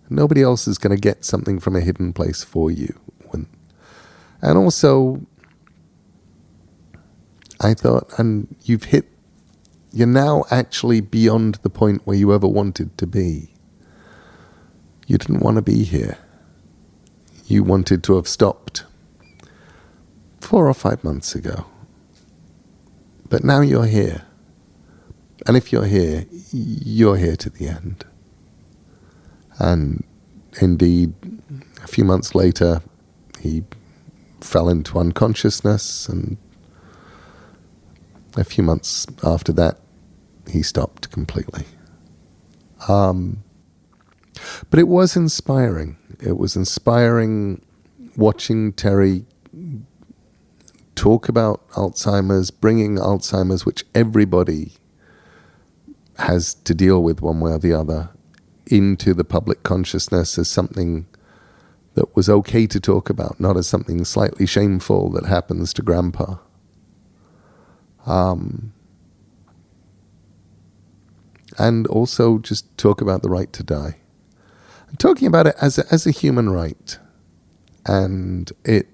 Nobody else is going to get something from a hidden place for you. And also, I thought, and you're now actually beyond the point where you ever wanted to be. You didn't want to be here. You wanted to have stopped 4 or 5 months ago. But now you're here. And if you're here to the end. And indeed, a few months later, he fell into unconsciousness, and a few months after that, he stopped completely. But it was inspiring. It was inspiring watching Terry talk about Alzheimer's, bringing Alzheimer's, which everybody has to deal with one way or the other, into the public consciousness as something that was okay to talk about, not as something slightly shameful that happens to Grandpa. And also just talk about the right to die. And talking about it as a human right. And it,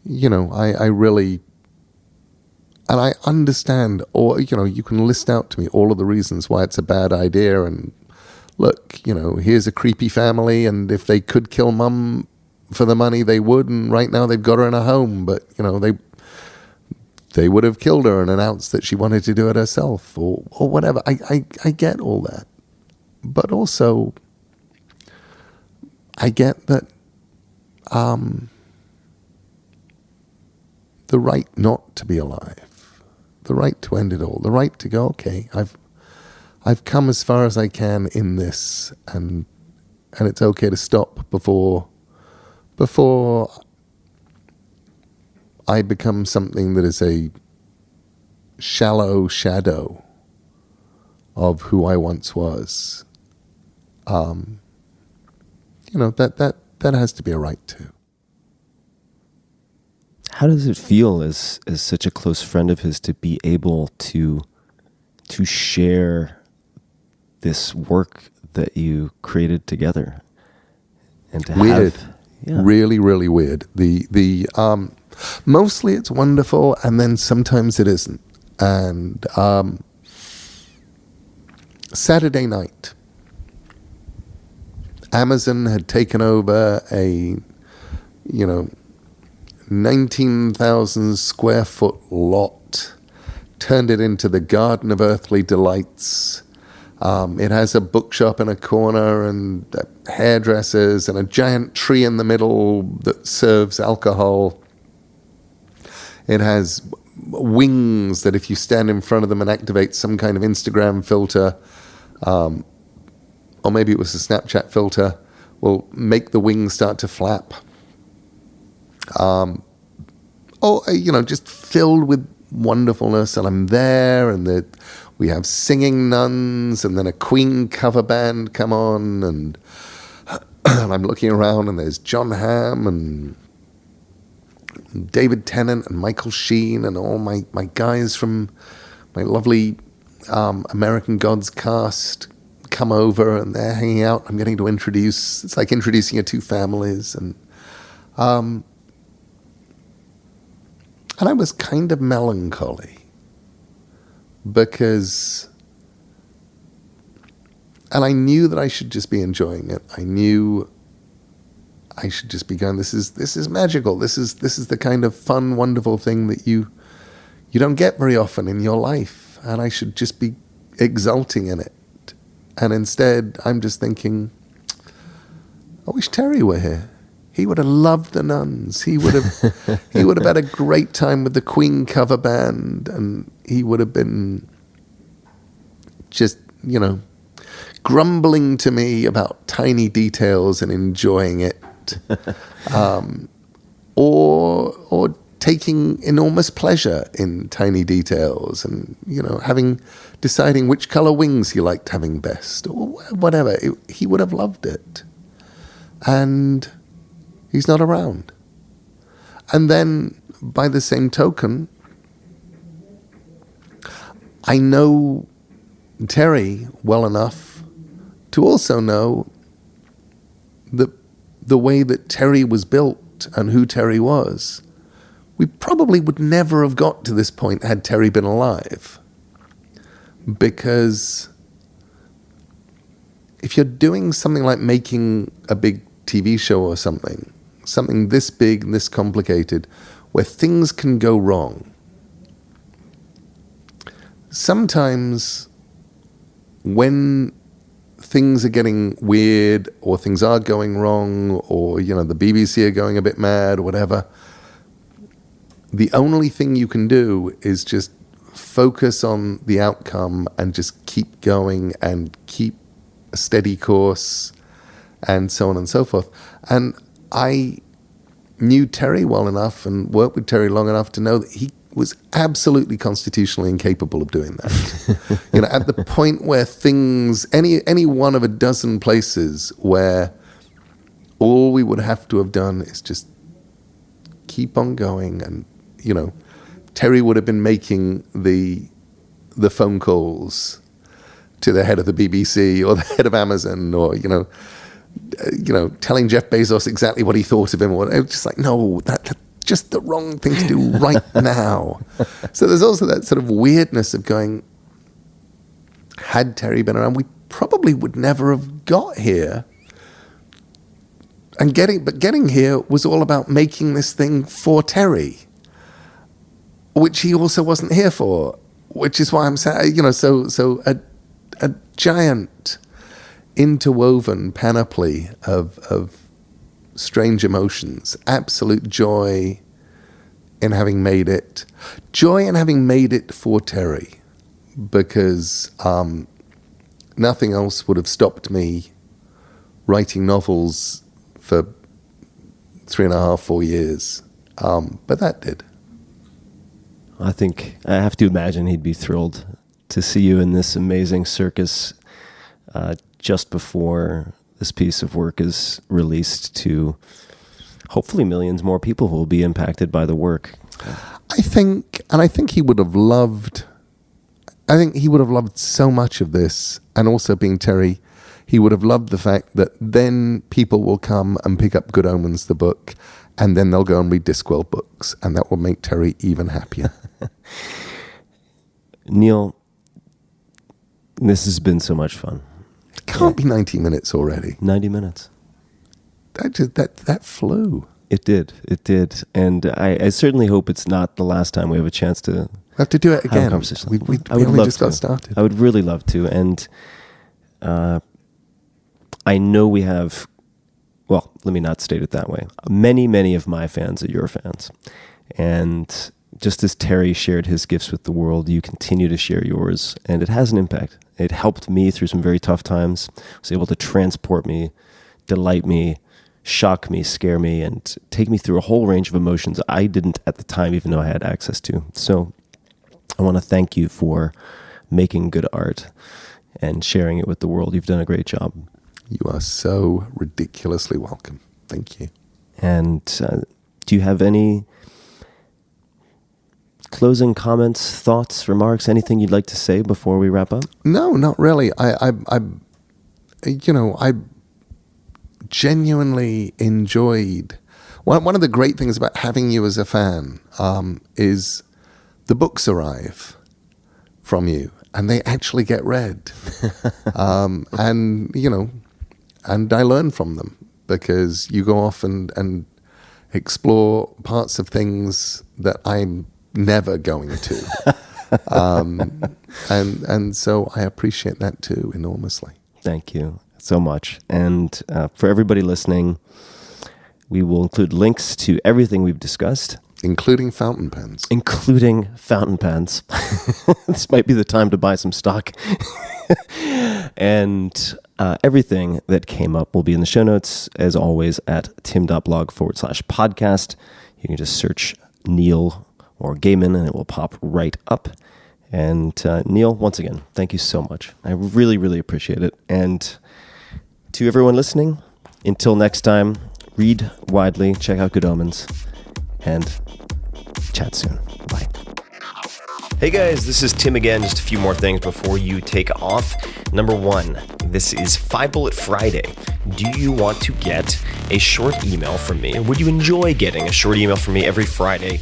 I really, and I understand, or, you can list out to me all of the reasons why it's a bad idea. And look, here's a creepy family, and if they could kill Mum for the money, they would. And right now they've got her in a home, but, they would have killed her and announced that she wanted to do it herself, or whatever. I get all that. But also, I get that the right not to be alive, the right to end it all, the right to go, okay, I've come as far as I can in this, and it's okay to stop before I become something that is a shallow shadow of who I once was, that has to be a right too. How does it feel as such a close friend of his to be able to share this work that you created together and to Weird. Yeah. Really, really weird. The mostly it's wonderful, and then sometimes it isn't. And Saturday night, Amazon had taken over a 19,000 square foot lot, turned it into the Garden of Earthly Delights. It has a bookshop in a corner and hairdressers and a giant tree in the middle that serves alcohol. It has wings that if you stand in front of them and activate some kind of Instagram filter, or maybe it was a Snapchat filter, will make the wings start to flap. Just filled with wonderfulness. And I'm there, and we have singing nuns, and then a Queen cover band come on, and I'm looking around, and there's John Hamm and David Tennant and Michael Sheen and all my guys from my lovely American Gods cast come over, and they're hanging out. I'm getting to it's like introducing your two families, and I was kind of melancholy because, and I knew that I should just be enjoying it. I knew I should just be going, this is magical. This is the kind of fun, wonderful thing that you don't get very often in your life, and I should just be exulting in it. And instead, I'm just thinking, I wish Terry were here. He would have loved the nuns. He would have had a great time with the Queen cover band, and he would have been just, grumbling to me about tiny details and enjoying it. Or taking enormous pleasure in tiny details, and deciding which color wings he liked having best, or whatever. He would have loved it, and he's not around. And then, by the same token, I know Terry well enough to also know that the way that Terry was built and who Terry was, we probably would never have got to this point had Terry been alive. Because if you're doing something like making a big TV show or something this big and this complicated, where things can go wrong, sometimes when things are getting weird, or things are going wrong, or the BBC are going a bit mad or whatever, the only thing you can do is just focus on the outcome and just keep going and keep a steady course, and so on and so forth. And I knew Terry well enough and worked with Terry long enough to know that he was absolutely constitutionally incapable of doing that. At the point where things, any one of a dozen places where all we would have to have done is just keep on going, and Terry would have been making the phone calls to the head of the BBC or the head of Amazon, or telling Jeff Bezos exactly what he thought of him. Or it was just like, no, that's just the wrong thing to do right now. So there's also that sort of weirdness of going, had Terry been around, we probably would never have got here. And getting here was all about making this thing for Terry, which he also wasn't here for, which is why I'm saying, so a giant interwoven panoply of strange emotions, absolute joy in having made it, joy in having made it for Terry, because nothing else would have stopped me writing novels for 3.5, 4 years, but that did. I think I have to imagine he'd be thrilled to see you in this amazing circus just before this piece of work is released to hopefully millions more people who will be impacted by the work. I think he would have loved. I think he would have loved so much of this, and also being Terry, he would have loved the fact that then people will come and pick up Good Omens, the book, and then they'll go and read Discworld books, and that will make Terry even happier. Neil, this has been so much fun. It can't be 90 minutes already. 90 minutes. That flew. It did. And I certainly hope it's not the last time we have a chance to We have to do it have a again. conversation. We I would only love just to. got started. I would really love to. And I know we have, well, let me not state it that way. Many of my fans are your fans. And just as Terry shared his gifts with the world, you continue to share yours. And it has an impact. It helped me through some very tough times. It was able to transport me, delight me, shock me, scare me, and take me through a whole range of emotions I didn't at the time even know I had access to. So I want to thank you for making good art and sharing it with the world. You've done a great job. You are so ridiculously welcome. Thank you. And do you have any closing comments, thoughts, remarks, anything you'd like to say before we wrap up? No, not really. I genuinely enjoyed. One of the great things about having you as a fan is the books arrive from you and they actually get read. And I learn from them because you go off and explore parts of things that I'm never going to. And so I appreciate that too enormously. Thank you so much. And for everybody listening, we will include links to everything we've discussed. Including fountain pens. This might be the time to buy some stock. And everything that came up will be in the show notes, as always, at tim.blog/podcast. You can just search Neil or Gaiman and it will pop right up. And Neil, once again, thank you so much. I really, really appreciate it. And to everyone listening, until next time, read widely, check out Good Omens, and chat soon. Bye. Hey guys, this is Tim again. Just a few more things before you take off. Number one, this is 5 Bullet Friday. Do you want to get a short email from me? Would you enjoy getting a short email from me every Friday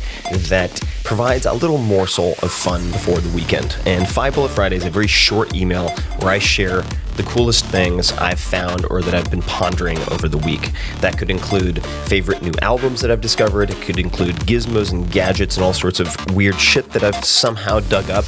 that provides a little morsel of fun before the weekend? And 5 Bullet Friday is a very short email where I share the coolest things I've found or that I've been pondering over the week. That could include favorite new albums that I've discovered. It could include gizmos and gadgets and all sorts of weird shit that I've somehow dug up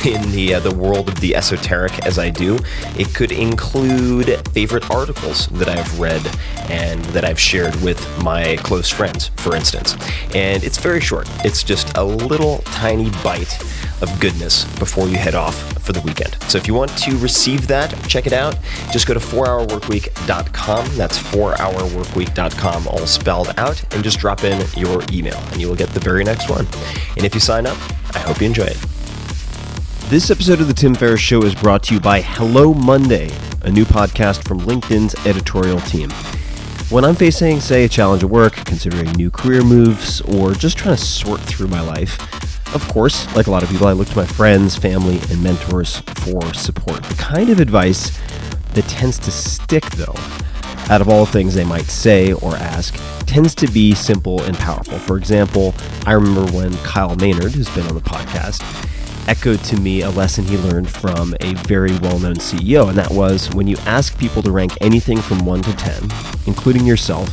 in the world of the esoteric as I do. It could include favorite articles that I've read and that I've shared with my close friends, for instance. And it's very short. It's just a little tiny bite of goodness before you head off for the weekend. So if you want to receive that, check it out. Just go to 4hourworkweek.com. That's 4hourworkweek.com, all spelled out, and just drop in your email and you will get the very next one. And if you sign up, I hope you enjoy it. This episode of The Tim Ferriss Show is brought to you by Hello Monday, a new podcast from LinkedIn's editorial team. When I'm facing, say, a challenge at work, considering new career moves, or just trying to sort through my life, of course, like a lot of people, I look to my friends, family, and mentors for support. The kind of advice that tends to stick, though, out of all things they might say or ask, tends to be simple and powerful. For example, I remember when Kyle Maynard, who's been on the podcast, echoed to me a lesson he learned from a very well-known CEO, and that was when you ask people to rank anything from 1 to 10, including yourself,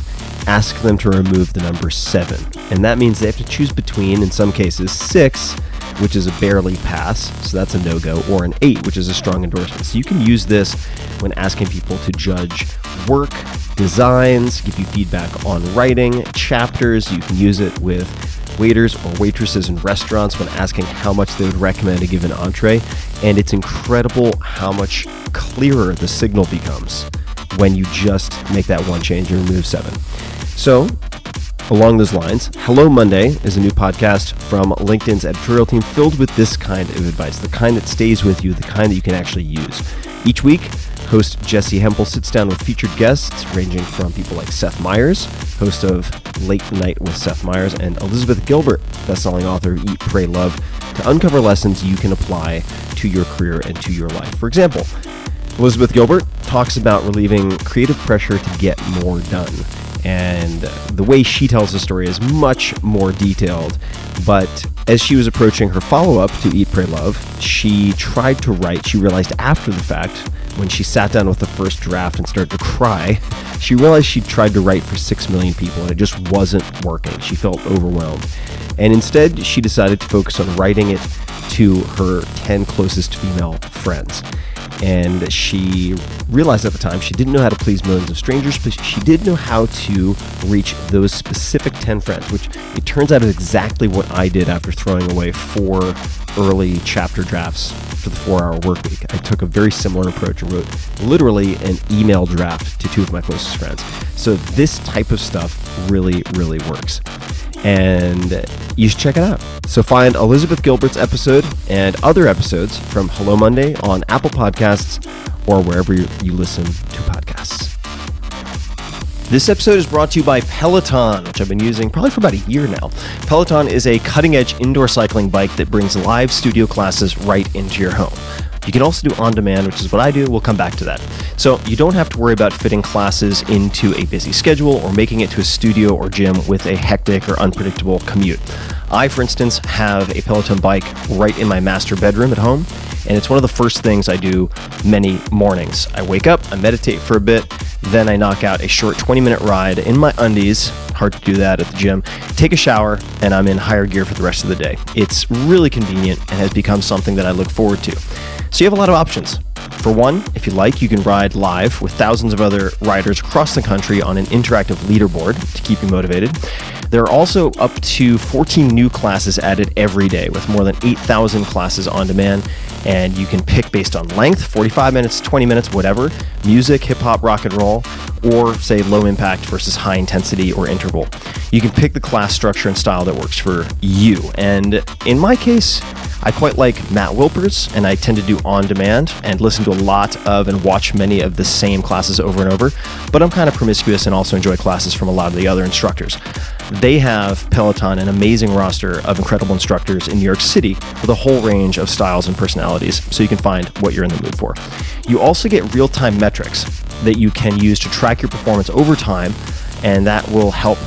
ask them to remove the number 7. And that means they have to choose between, in some cases, 6, which is a barely pass, so that's a no-go, or an 8, which is a strong endorsement. So you can use this when asking people to judge work, designs, give you feedback on writing, chapters. You can use it with waiters or waitresses in restaurants when asking how much they would recommend a given entree. And it's incredible how much clearer the signal becomes when you just make that one change and remove 7. So Along those lines, Hello Monday is a new podcast from LinkedIn's editorial team filled with this kind of advice, the kind that stays with you, the kind that you can actually use. Each week, host Jesse Hempel sits down with featured guests ranging from people like Seth Meyers, host of Late Night with Seth Meyers, and Elizabeth Gilbert, best-selling author of Eat, Pray, Love, to uncover lessons you can apply to your career and to your life. For example, Elizabeth Gilbert talks about relieving creative pressure to get more done. And the way she tells the story is much more detailed. But as she was approaching her follow-up to Eat, Pray, Love, she tried to write. She realized after the fact, when she sat down with the first draft and started to cry, she realized she tried to write for 6 million people and it just wasn't working. She felt overwhelmed. And instead, she decided to focus on writing it to her 10 closest female friends. And she realized at the time she didn't know how to please millions of strangers, but she did know how to reach those specific 10 friends, which it turns out is exactly what I did after throwing away 4 early chapter drafts for the 4-hour work week. I took a very similar approach and wrote literally an email draft to 2 of my closest friends. So this type of stuff really, really works. And you should check it out. So find Elizabeth Gilbert's episode and other episodes from Hello Monday on Apple Podcasts or wherever you listen to podcasts. This episode is brought to you by Peloton, which I've been using probably for about a year now. Peloton is a cutting-edge indoor cycling bike that brings live studio classes right into your home. You can also do on-demand, which is what I do. We'll come back to that. So you don't have to worry about fitting classes into a busy schedule or making it to a studio or gym with a hectic or unpredictable commute. I, for instance, have a Peloton bike right in my master bedroom at home, and it's one of the first things I do many mornings. I wake up, I meditate for a bit, then I knock out a short 20-minute ride in my undies. Hard to do that at the gym. Take a shower, and I'm in higher gear for the rest of the day. It's really convenient and has become something that I look forward to. So you have a lot of options. For one, if you like, you can ride live with thousands of other riders across the country on an interactive leaderboard to keep you motivated. There are also up to 14 new classes added every day with more than 8,000 classes on demand. And you can pick based on length, 45 minutes, 20 minutes, whatever, music, hip hop, rock and roll, or say low impact versus high intensity or interval. You can pick the class structure and style that works for you. And in my case, I quite like Matt Wilpers, and I tend to do on demand and listen to a lot of and watch many of the same classes over and over, but I'm kind of promiscuous and also enjoy classes from a lot of the other instructors. They have, Peloton, an amazing roster of incredible instructors in New York City with a whole range of styles and personalities, so you can find what you're in the mood for. You also get real-time metrics that you can use to track your performance over time, and that will help,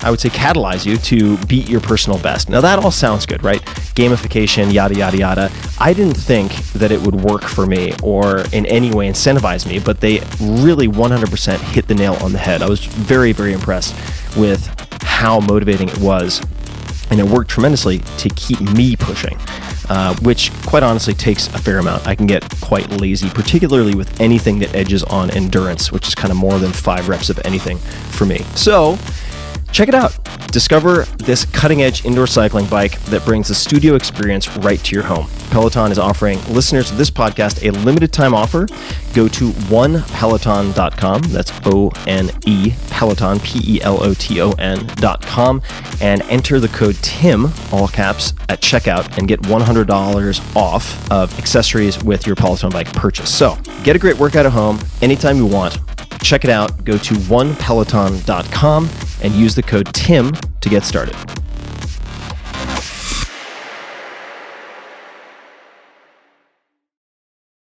I would say, catalyze you to beat your personal best. Now that all sounds good, right? Gamification, yada, yada, yada. I didn't think that it would work for me or in any way incentivize me, but they really 100% hit the nail on the head. I was very, very impressed with how motivating it was, and it worked tremendously to keep me pushing, which quite honestly takes a fair amount. I can get quite lazy, particularly with anything that edges on endurance, which is kind of more than 5 reps of anything for me. So check it out. Discover this cutting-edge indoor cycling bike that brings the studio experience right to your home. Peloton is offering listeners of this podcast a limited-time offer. Go to onepeloton.com. That's O-N-E, Peloton, Peloton.com, and enter the code TIM, all caps, at checkout and get $100 off of accessories with your Peloton bike purchase. So get a great workout at home anytime you want. Check it out. Go to onepeloton.com and use the code TIM to get started.